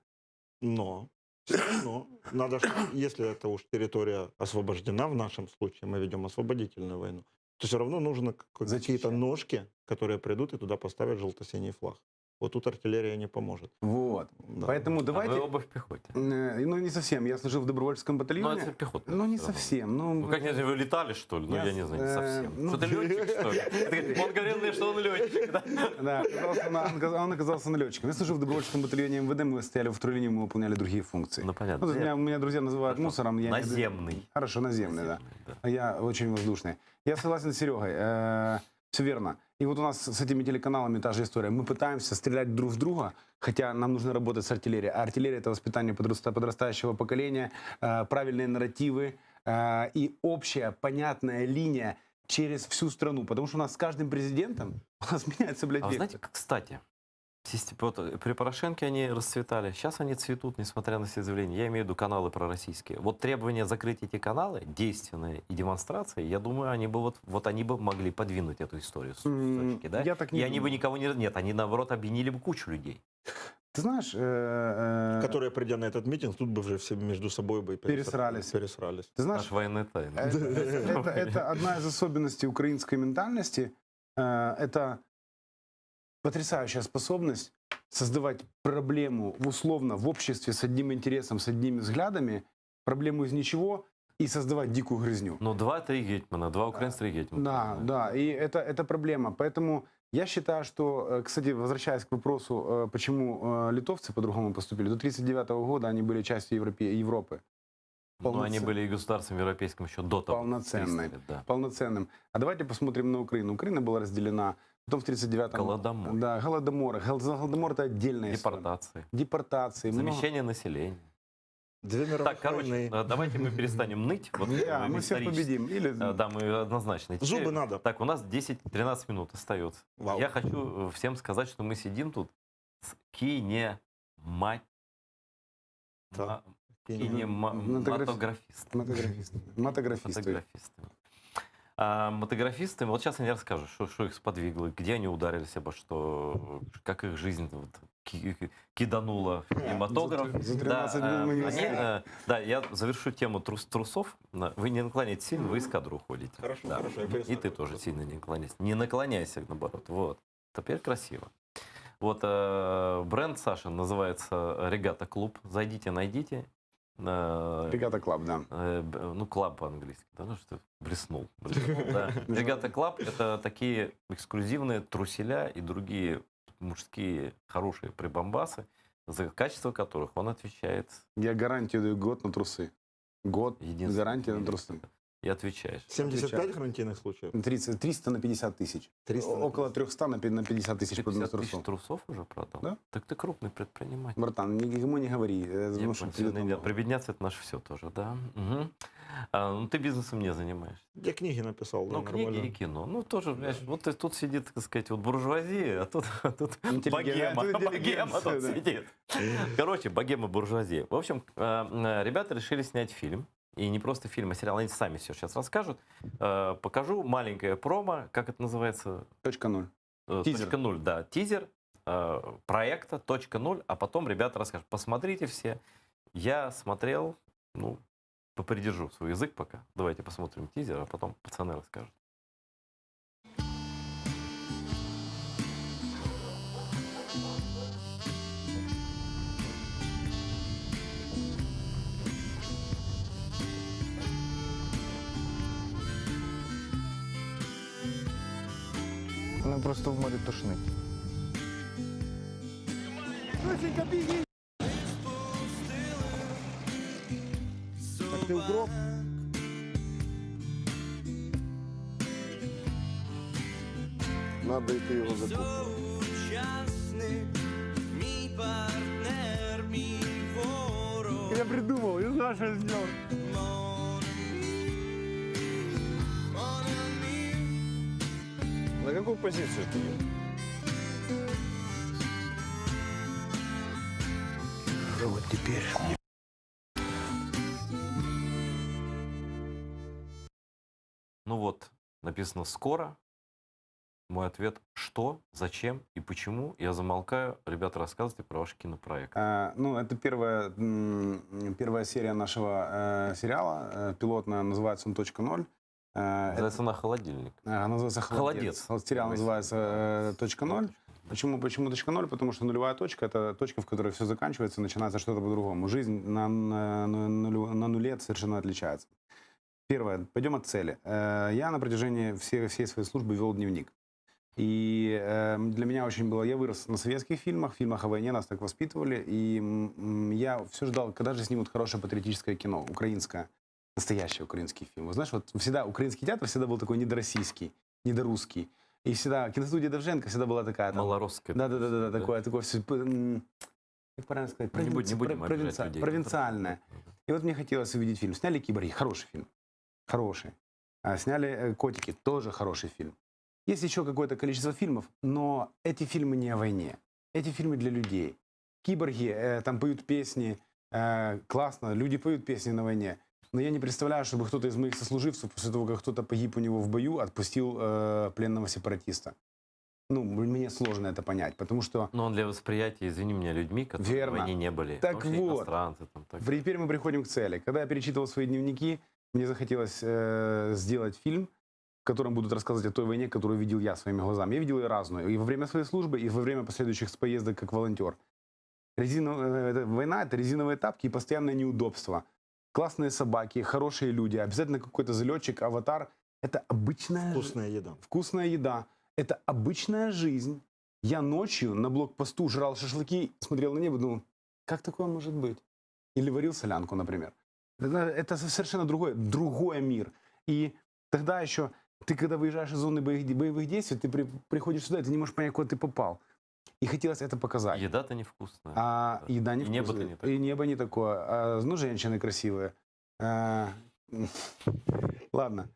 но, всё равно, надо, если это уж территория освобождена, в нашем случае мы ведем освободительную войну, то все равно нужно какие-то Зачищать. ножки, которые придут и туда поставят желто-синий флаг. Вот тут артиллерия не поможет. Вот. Да. Поэтому А давайте... вы оба в пехоте. Ну, не совсем. Я служил в добровольческом Ну, батальоне. это пехота. Ну, не всё равно. совсем. Ну, как не вы летали, что ли? Ну, я не знаю, не совсем. ну, Что ты летчик, что ли? Он говорил мне, что он летчик, да? Да, он оказался налетчиком. Я служил в добровольческом батальоне МВД, мы стояли во второй линии, мы выполняли другие функции. Ну, понятно. Меня друзья называют Хорошо. мусором. Я не- Наземный. Хорошо, наземный, да. А я очень воздушный. Я согласен с Серегой. Все верно. И вот у нас с этими телеканалами та же история. Мы пытаемся стрелять друг в друга, хотя нам нужно работать с артиллерией. А артиллерия — это воспитание подрастающего поколения, правильные нарративы и общая понятная линия через всю страну. Потому что у нас с каждым президентом у нас меняется, блядь, А вы вектор. знаете, кстати, вот при Порошенке они расцветали, сейчас они цветут, несмотря на все заявления. Я имею в виду каналы пророссийские. Вот требование закрыть эти каналы, действенные и демонстрации, я думаю, они бы вот они бы могли подвинуть эту историю с точки, да? Я так не И они бы думаю. никого не... Нет, они, наоборот, обвинили бы кучу людей. Ты знаешь, Которые, придя на этот митинг, тут бы уже все между собой бы Пересрались. пересрались. ты знаешь, Наша военная тайна. это одна из особенностей украинской ментальности. Это потрясающая способность создавать проблему условно в обществе с одним интересом, с одними взглядами, проблему из ничего и создавать дикую грызню. Ну, 2-3 гетьмана, 2 украинских гетьмана. Да, да, и это проблема. Поэтому я считаю, что, кстати, возвращаясь к вопросу, почему литовцы по-другому поступили, до 1939 года они были частью Европы. Но они были и государством европейским еще до того. Полноценной. 300 лет, да. Полноценным. А давайте посмотрим на Украину. Украина была разделена. Потом в 1939-м... Голодомор. Да, Голодомор. Голодомор — это отдельная история. Депортации. Депортации. много- Замещение населения. Две мировых Так, короче, войны. Давайте мы перестанем ныть. Вот, Да, мы всех исторически. победим. Или... Да, мы однозначно. Зубы Теперь- надо. Так, у нас 10-13 минут остается. Вау. Я хочу всем сказать, что мы сидим тут с Так. кинематографистами. Мотографисты. Мотографисты, вот сейчас они расскажут, что их сподвигло, где они ударились обо что, как их жизнь вот киданула в кинематограф. За 13 минут мы не успели. Да, я завершу тему трусов. Вы не наклоняйтесь сильно, вы эскадру уходите. Хорошо, Да. хорошо, я И перестану. ты тоже сильно не наклоняйся. Не наклоняйся, наоборот. Вот. Теперь красиво. Вот бренд Саши называется Регата Клуб. Зайдите, найдите. Регата Клаб, да. Ну, клаб по-английски, да, ну что блеснул. Да. Регата Клаб — это такие эксклюзивные труселя и другие мужские хорошие прибамбасы, за качество которых он отвечает. Я гарантию даю год на трусы. Год. Единственный Гарантия на мире. трусы. И отвечаешь. 75 гарантийных случаев? 300 на 50 тысяч. 300 на Около 300 на 50 тысяч Ты проданных 50 тысяч трусов. трусов уже продал? Да. Так ты крупный предприниматель. Братан, никому не говори. Я потому что понял, придет всё, налог. прибедняться — это наше все тоже, да. Мгм. Ну, ты бизнесом не занимаешься. Я книги написал, да, Ну, книги нормально. и кино. Ну, тоже, понимаешь, вот тут сидит, так сказать, вот буржуазия, а тут Интеллигент, богема. а тут Богема интеллигенция, тут да. сидит. Короче, богема буржуазия. В общем, ребята решили снять фильм. И не просто фильм, а сериал. Они сами все сейчас расскажут. Покажу маленькое промо, как это называется? Точка ноль. Тизер. Точка ноль, да. Тизер проекта точка ноль, а потом ребята расскажут. Посмотрите все. Я смотрел, ну, попридержу свой язык пока. Давайте посмотрим тизер, а потом пацаны расскажут. Нам просто в морі тошнить. Так ти укроп? надо йти його закупити. Я придумал, я знаю, что я сделал. На какую позицию ты? Вот теперь. Ну вот, написано «скоро». Мой ответ «что?», «зачем?» и «почему?». Я замолкаю. Ребята, рассказывайте про ваш кинопроект. Ну, это первая серия нашего сериала, пилотная, называется он «.0». Называется она «Холодильник». Называется «Холодец». Сериал называется «.0». Почему .0? Потому что нулевая точка — это точка, в которой все заканчивается, и начинается что-то по-другому. Жизнь на нуле совершенно отличается. Первое. Пойдем от цели. Я на протяжении всей своей службы вел дневник. И для меня очень было... Я вырос на советских фильмах о войне, нас так воспитывали. И я все ждал, когда же снимут хорошее патриотическое кино, украинское, настоящий украинский фильм. Вы знаешь, вот всегда украинский театр всегда был такой недороссийский, недорусский. И всегда киностудия Довженко всегда была такая... Там, Малоросская. да, такое все... Как правильно сказать? Не будем обижать людей. Провинциальное. И вот мне хотелось увидеть фильм. Сняли «Киборги», хороший фильм. Хороший. Сняли «Котики», тоже хороший фильм. Есть еще какое-то количество фильмов, но эти фильмы не о войне. Эти фильмы для людей. «Киборги», там поют песни, классно, люди поют песни на войне. Но я не представляю, чтобы кто-то из моих сослуживцев, после того, как кто-то погиб у него в бою, отпустил пленного сепаратиста. Ну, мне сложно это понять, потому что... Но он для восприятия, извини меня, людьми, которые Верно. в войне не были. Так В том числе вот. иностранцы. Там, так. Теперь мы приходим к цели. Когда я перечитывал свои дневники, мне захотелось сделать фильм, в котором будут рассказывать о той войне, которую видел я своими глазами. Я видел ее разную. И во время своей службы, и во время последующих поездок как волонтер. Война — это резиновые тапки и постоянное неудобство. Классные собаки, хорошие люди, обязательно какой-то залетчик, аватар. Это обычная... Вкусная еда. Вкусная еда. Это обычная жизнь. Я ночью на блокпосту жрал шашлыки, смотрел на небо, думал, как такое может быть? Или варил солянку, например. Это совершенно другой мир. И тогда еще, ты когда выезжаешь из зоны боевых действий, ты приходишь сюда, и ты не можешь понять, куда ты попал. И хотелось это показать. Еда-то невкусная. Еда невкусная. И небо-то не такое. И небо не такое. Ну, женщины красивые. Ладно.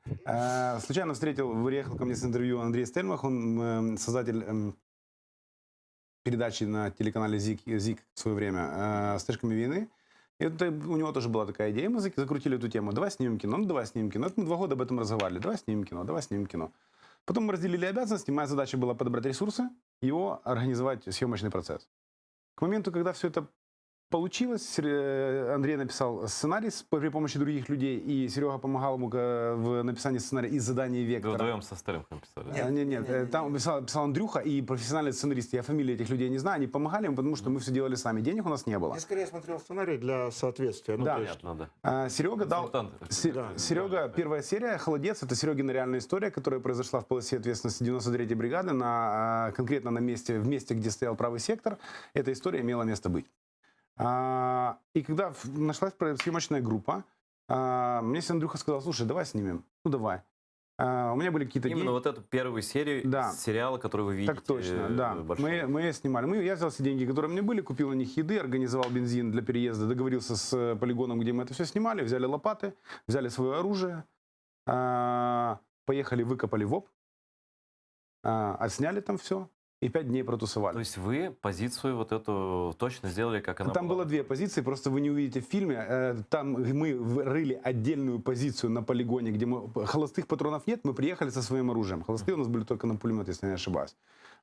Случайно выехал ко мне с интервью Андрей Стельмах, он создатель передачи на телеканале ЗИК в свое время «Стежками войны». И у него тоже была такая идея, мы закрутили эту тему. Давай снимем кино, давай снимем кино. Это мы 2 года об этом разговаривали. Давай снимем кино. Потом мы разделили обязанности. Моя задача была подобрать ресурсы, его организовать съемочный процесс. К моменту, когда все это получилось, Андрей написал сценарий при помощи других людей, и Серега помогал ему в написании сценария из задания Вы Вектора. вдвоем со Стерлингом писали? Нет. Там писал Андрюха и профессиональный сценарист. Я фамилии этих людей не знаю. Они помогали ему, потому что мы все делали сами. Денег у нас не было. Я скорее смотрел сценарий для соответствия. Ну, Да. то есть, Понятно, да. Серега дал... Консультанты. Серега, первая серия «Холодец» — это Серегина реальная история, которая произошла в полосе ответственности 93-й бригады, конкретно в месте, где стоял правый сектор. Эта история имела место быть. И когда нашлась съемочная группа, мне Андрюха сказал, слушай, давай снимем. Ну, давай. У меня были какие-то Именно деньги. вот эту первую серию сериала, который вы видите. Так точно, да. Мы снимали. Я взял все деньги, которые у меня были, купил на них еды, организовал бензин для переезда, договорился с полигоном, где мы это все снимали, взяли лопаты, взяли свое оружие, поехали, выкопали ВОП, отсняли там все. И 5 дней протусовали. То есть вы позицию вот эту точно сделали, как она Там была? было 2 позиции, просто вы не увидите в фильме. Там мы рыли отдельную позицию на полигоне, где холостых патронов нет, мы приехали со своим оружием. Холостые у нас были только на пулемет, если я не ошибаюсь.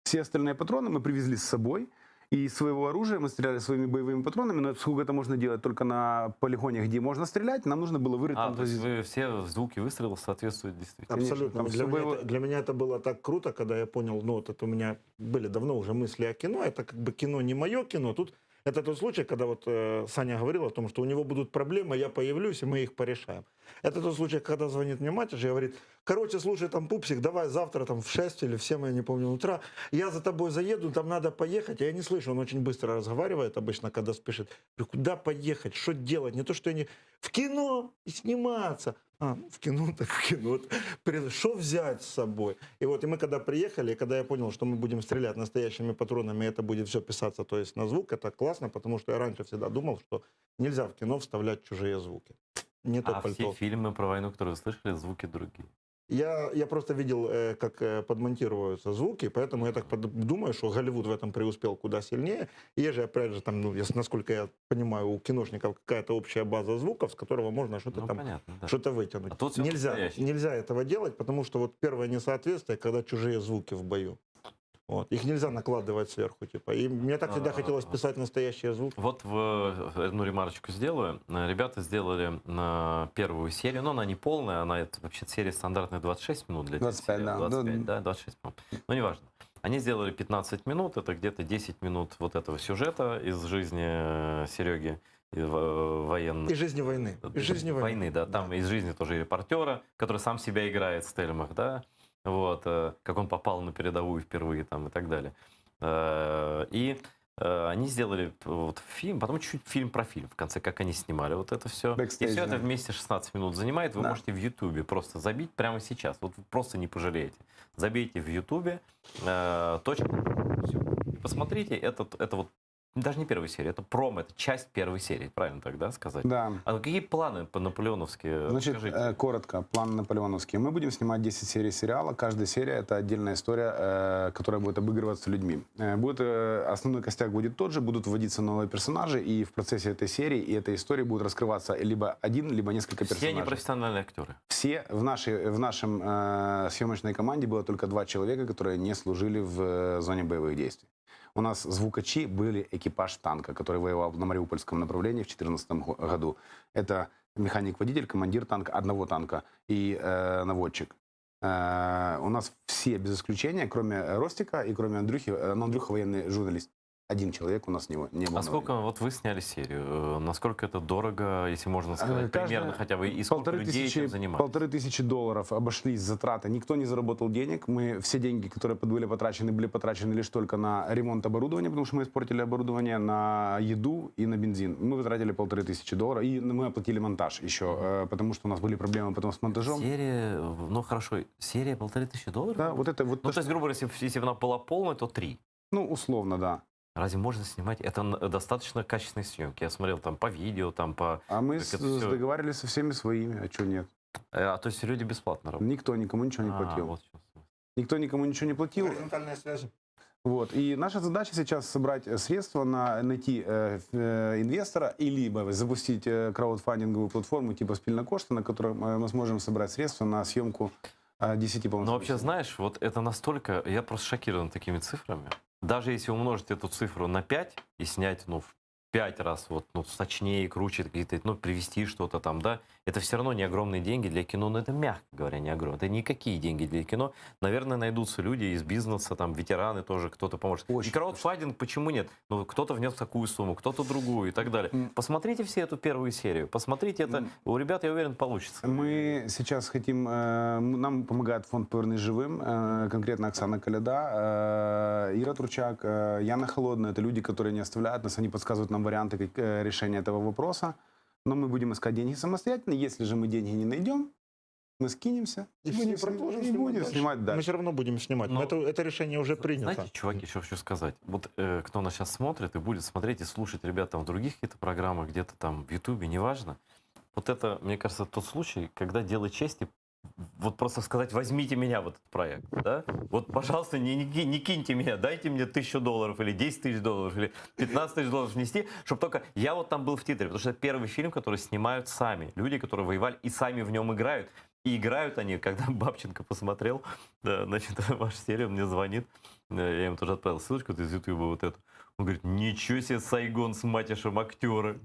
Все остальные патроны мы привезли с собой. И из своего оружия мы стреляли своими боевыми патронами, но сколько это можно делать только на полигоне, где можно стрелять, нам нужно было вырыть там то есть позицию. вы все звуки выстрелов соответствуют действительно? Абсолютно. Там Для меня это было так круто, когда я понял, ну вот это у меня были давно уже мысли о кино, это как бы кино не мое кино, тут это тот случай, когда вот Саня говорил о том, что у него будут проблемы, я появлюсь, и мы их порешаем. Это тот случай, когда звонит мне мать и говорит, короче, слушай, там, пупсик, давай завтра там в 6 или в 7, я не помню, утра, я за тобой заеду, там надо поехать. Я не слышу, он очень быстро разговаривает обычно, когда спешит. Говорю, куда поехать, что делать? Не то, что я не... В кино и сниматься. Ну, в кино, так в кино. Что взять с собой? И вот, и мы когда приехали, и когда я понял, что мы будем стрелять настоящими патронами, и это будет все писаться, то есть на звук, это классно, потому что я раньше всегда думал, что нельзя в кино вставлять чужие звуки. Не то А пальто. все фильмы про войну, которые вы слышали, звуки другие. Я просто видел, как подмонтируются звуки, поэтому я так думаю, что Голливуд в этом преуспел куда сильнее. Есть же, опять же, там, ну, насколько я понимаю, у киношников какая-то общая база звуков, с которого можно что-то Ну, там, понятно, да. что-то вытянуть. А тут всё настоящее. Нельзя этого делать, потому что вот первое несоответствие, когда чужие звуки в бою. Вот. Их нельзя накладывать сверху, типа. И мне так всегда хотелось писать настоящие звуки. Вот одну ремарочку сделаю. Ребята сделали первую серию, но она не полная, она вообще серия стандартная 26 минут для 25, телесериала. да. 25, да, 26, по-моему. Но неважно. Они сделали 15 минут, это где-то 10 минут вот этого сюжета из жизни Сереги военного. И жизни войны. И жизни войны. Да. Там из жизни тоже и репортера, который сам себя играет в Стельмах, да. Вот, как он попал на передовую впервые там и так далее. И они сделали вот фильм, потом чуть-чуть фильм про фильм в конце, как они снимали вот это все. Бэкстейдж, И все да. это вместе 16 минут занимает. Вы Да. можете в Ютубе просто забить прямо сейчас. Вот вы просто не пожалеете. Забейте в Ютубе точку. Всё. И посмотрите, это вот даже не первая серия, это промо, это часть первой серии, правильно тогда сказать? Да. А какие планы по-наполеоновски? Значит, Скажите. коротко, план наполеоновский. Мы будем снимать 10 серий сериала. Каждая серия — это отдельная история, которая будет обыгрываться людьми. Основной костяк будет тот же, будут вводиться новые персонажи, и в процессе этой серии и этой истории будут раскрываться либо один, либо несколько Все персонажей. они профессиональные актеры. Все в нашем съемочной команде было только 2 человека, которые не служили в зоне боевых действий. У нас звукачи были экипаж танка, который воевал на Мариупольском направлении в 2014 году. Это механик-водитель, командир танка, одного танка и наводчик. У нас все без исключения, кроме Ростика и кроме Андрюхи, но Андрюха военный журналист. Один человек у нас не был. А сколько вот вы сняли серию? Насколько это дорого, если можно сказать, примерно хотя бы, и сколько людей этим занимались? $1500 обошлись затраты. Никто не заработал денег. Все деньги, которые были потрачены лишь только на ремонт оборудования, потому что мы испортили оборудование, на еду и на бензин. Мы потратили $1500, и мы оплатили монтаж еще, потому что у нас были проблемы потом с монтажом. Серия, ну хорошо, серия $1500? Да, вот это вот. Ну, то есть, грубо говоря, если бы она была полная, то 3. Ну, условно, да. Разве можно снимать? Это достаточно качественные съемки. Я смотрел там по видео, там по... А мы как это всё. договаривались со всеми своими, а что нет? А то есть люди бесплатно работают? Никто никому ничего не платил. Вот в чём смысл. Никто никому ничего не платил. Горизонтальные связи. Вот. И наша задача сейчас собрать средства, найти инвестора и либо запустить краудфандинговую платформу типа Спільна-кошти, на которой мы сможем собрать средства на съемку 10 полностью. Но вообще, знаешь, вот это настолько... Я просто шокирован такими цифрами. Даже если умножить эту цифру на 5 и снять, ну, в 5 раз, вот, ну, сочнее, круче, какие-то, ну, привезти что-то там, да, это все равно не огромные деньги для кино, но это, мягко говоря, не огромные. Это никакие деньги для кино. Наверное, найдутся люди из бизнеса, там, ветераны тоже, кто-то поможет. Очень И краудфандинг, почему нет? Ну, кто-то внес такую сумму, кто-то другую и так далее. Посмотрите все эту первую серию, посмотрите это. У ребят, я уверен, получится. Мы сейчас хотим, нам помогает фонд «Повернись живым», конкретно Оксана Коляда, Ира Турчак, Яна Холодная. Это люди, которые не оставляют нас, они подсказывают нам варианты решения этого вопроса. Но мы будем искать деньги самостоятельно. Если же мы деньги не найдем, мы скинемся И будем продолжим и будем снимать Мы дальше. все равно будем снимать. Но- Это решение уже принято. Знаете, чуваки, еще хочу сказать. Вот кто нас сейчас смотрит и будет смотреть и слушать ребят там в других каких-то программах, где-то там в Ютубе, неважно. Вот это, мне кажется, тот случай, когда дело чести, вот просто сказать, возьмите меня в этот проект, да? Вот, пожалуйста, не киньте меня, дайте мне $1000 или $10 000 или $15 000 внести, чтобы только я вот там был в титре, потому что это первый фильм, который снимают сами, люди, которые воевали и сами в нем играют. И играют они, когда Бабченко посмотрел, да, значит, вашу серию, он мне звонит, я ему тоже отправил ссылочку из Ютуба вот эту. Он говорит, ничего себе, Сайгон с Матишем актеры.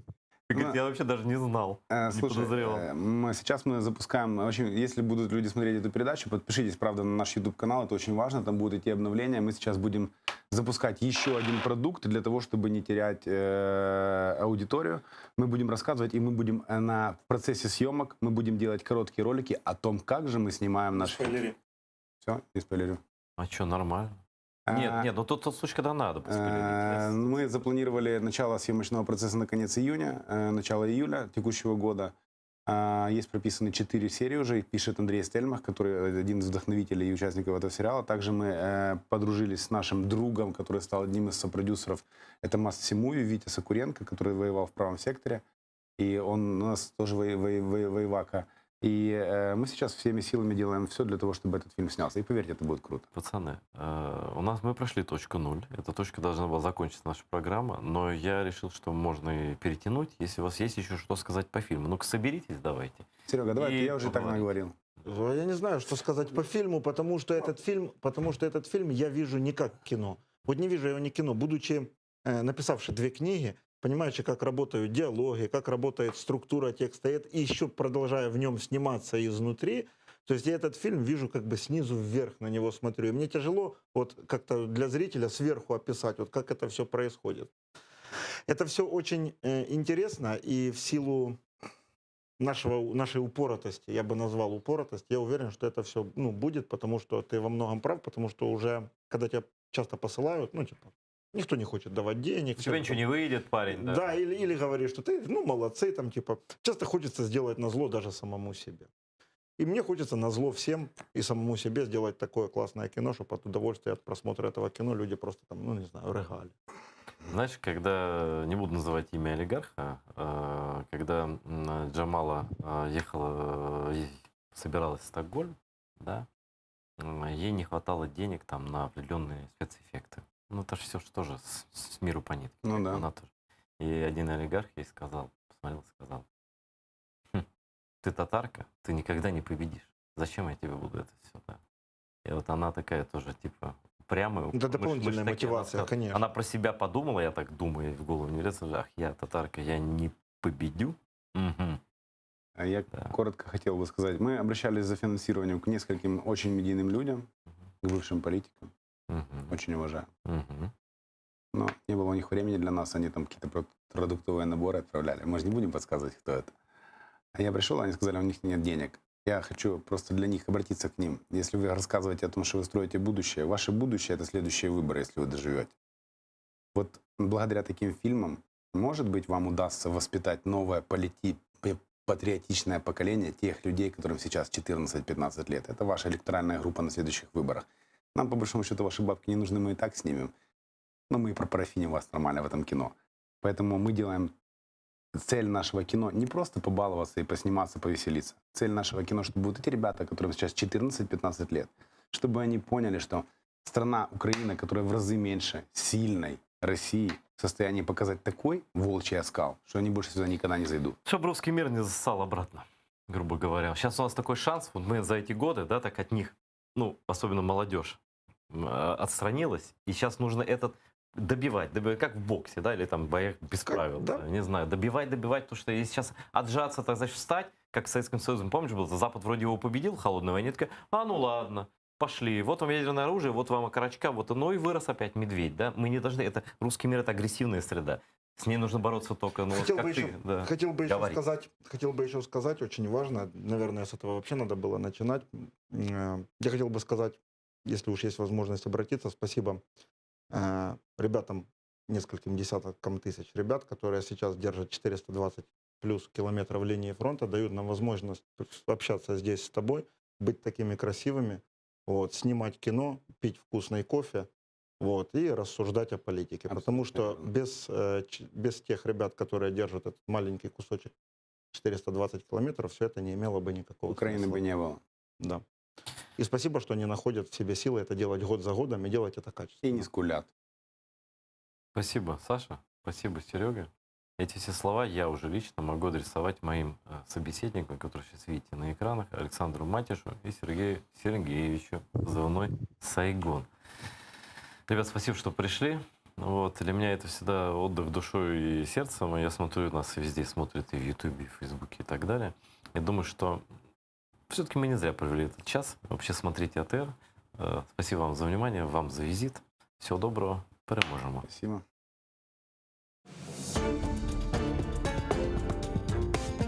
Ты говоришь, я вообще даже не знал, не Слушай, подозревал. сейчас мы запускаем, очень, если будут люди смотреть эту передачу, подпишитесь, правда, на наш YouTube-канал, это очень важно, там будут идти обновления. Мы сейчас будем запускать еще один продукт для того, чтобы не терять аудиторию. Мы будем рассказывать, и мы будем в процессе съемок, мы будем делать короткие ролики о том, как же мы снимаем наш фильм. Спойлери. Все, не спойлерю. А что, нормально? Нет, ну тот случай, когда надо поспойлерить. Мы запланировали начало съемочного процесса на конец июня, начало июля текущего года. Есть прописаны 4 серии уже, их пишет Андрей Стельмах, который один из вдохновителей и участников этого сериала. Также мы подружились с нашим другом, который стал одним из сопродюсеров. Это Маст Симуви, Витя Сокуренко, который воевал в правом секторе. И он у нас тоже воевака. И мы сейчас всеми силами делаем все для того, чтобы этот фильм снялся. И поверьте, это будет круто. Пацаны, мы прошли точку 0. Эта точка должна была закончиться, наша программа. Но я решил, что можно и перетянуть, если у вас есть еще что сказать по фильму. Ну-ка, соберитесь давайте. Серега, давай, И я уже так наговорил. Я не знаю, что сказать по фильму, потому что этот фильм я вижу не как кино. Вот не вижу его не кино. Будучи написавший 2 книги, понимающий, как работают диалоги, как работает структура текста, и еще продолжая в нем сниматься изнутри, то есть я этот фильм вижу как бы снизу вверх на него смотрю. И мне тяжело вот как-то для зрителя сверху описать, вот как это все происходит. Это все очень интересно, и в силу нашей упоротости, я бы назвал упоротость, я уверен, что это все будет, потому что ты во многом прав, потому что уже, когда тебя часто посылают, никто не хочет давать денег. У тебя ничего не выйдет, парень. Да, или говоришь, что ты, молодцы, там, типа, часто хочется сделать назло даже самому себе. И мне хочется назло всем и самому себе сделать такое классное кино, чтобы от удовольствия от просмотра этого кино люди просто там, не знаю, рыгали. Знаешь, когда, не буду называть имя олигарха, когда Джамала собиралась в Стокгольм, да, ей не хватало денег там на определенные спецэффекты. Ну, это же все что же с миру по нитке. Ну да. Она тоже. И один олигарх ей сказал, сказал, ты татарка, ты никогда не победишь. Зачем я тебе буду это все? Да? И вот она такая тоже, типа, упрямая. Это дополнительная мотивация, конечно. Она про себя подумала, я так думаю, ей в голову не лезет, ах, я татарка, я не победю. Угу. Я коротко хотел бы сказать, мы обращались за финансированием к нескольким очень медийным людям, к бывшим политикам. Очень уважаю. Но не было у них времени для нас, они там какие-то продуктовые наборы отправляли. Мы же не будем подсказывать, кто это. А я пришел, они сказали, у них нет денег. Я хочу просто для них обратиться к ним. Если вы рассказываете о том, что вы строите будущее, ваше будущее — это следующие выборы, если вы доживете. Вот благодаря таким фильмам, может быть, вам удастся воспитать новое патриотичное поколение тех людей, которым сейчас 14-15 лет. Это ваша электоральная группа на следующих выборах. Нам, по большому счету, ваши бабки не нужны, мы и так снимем. Но мы и пропарафиним вас нормально в этом кино. Поэтому мы делаем... Цель нашего кино не просто побаловаться и посниматься, повеселиться. Цель нашего кино, чтобы вот эти ребята, которым сейчас 14-15 лет, чтобы они поняли, что страна Украина, которая в разы меньше сильной России, в состоянии показать такой волчий оскал, что они больше сюда никогда не зайдут. Чтобы русский мир не засал обратно, грубо говоря. Сейчас у нас такой шанс, вот мы за эти годы, да, так от них, особенно молодежь, отстранилась, и сейчас нужно этот добивать, как в боксе, да, или там в боях без правил, да? Не знаю, добивать, потому что если сейчас отжаться, так значит встать, как в Советском Союзе, помнишь, был, Запад вроде его победил в холодной войне, такая, ну ладно, пошли, вот вам ядерное оружие, вот вам окорочка, вот оно и вырос опять медведь, да, мы не должны, это русский мир, это агрессивная среда, с ней нужно бороться только, хотел бы еще сказать, очень важно, наверное, с этого вообще надо было начинать, я хотел бы сказать, если уж есть возможность обратиться, спасибо ребятам, нескольким десяткам тысяч ребят, которые сейчас держат 420 плюс километров линии фронта, дают нам возможность общаться здесь с тобой, быть такими красивыми, снимать кино, пить вкусный кофе, и рассуждать о политике. Абсолютно. Потому что без тех ребят, которые держат этот маленький кусочек 420 километров, все это не имело бы никакого Украины смысла. бы не было. Да. И спасибо, что они находят в себе силы это делать год за годом и делать это качественно. И не скулят. Спасибо, Саша. Спасибо, Серега. Эти все слова я уже лично могу адресовать моим собеседникам, которые сейчас видите на экранах, Александру Матишу и Сергею Сергеевичу, позывной Сайгон. Ребят, спасибо, что пришли. Вот. Для меня это всегда отдых душой и сердцем. И я смотрю, нас везде смотрят и в Ютубе, и в Фейсбуке и так далее. Я думаю, что все-таки мы не зря провели этот час. Вообще смотрите АТР. Спасибо вам за внимание, вам за визит. Всего доброго. Переможемо. Спасибо.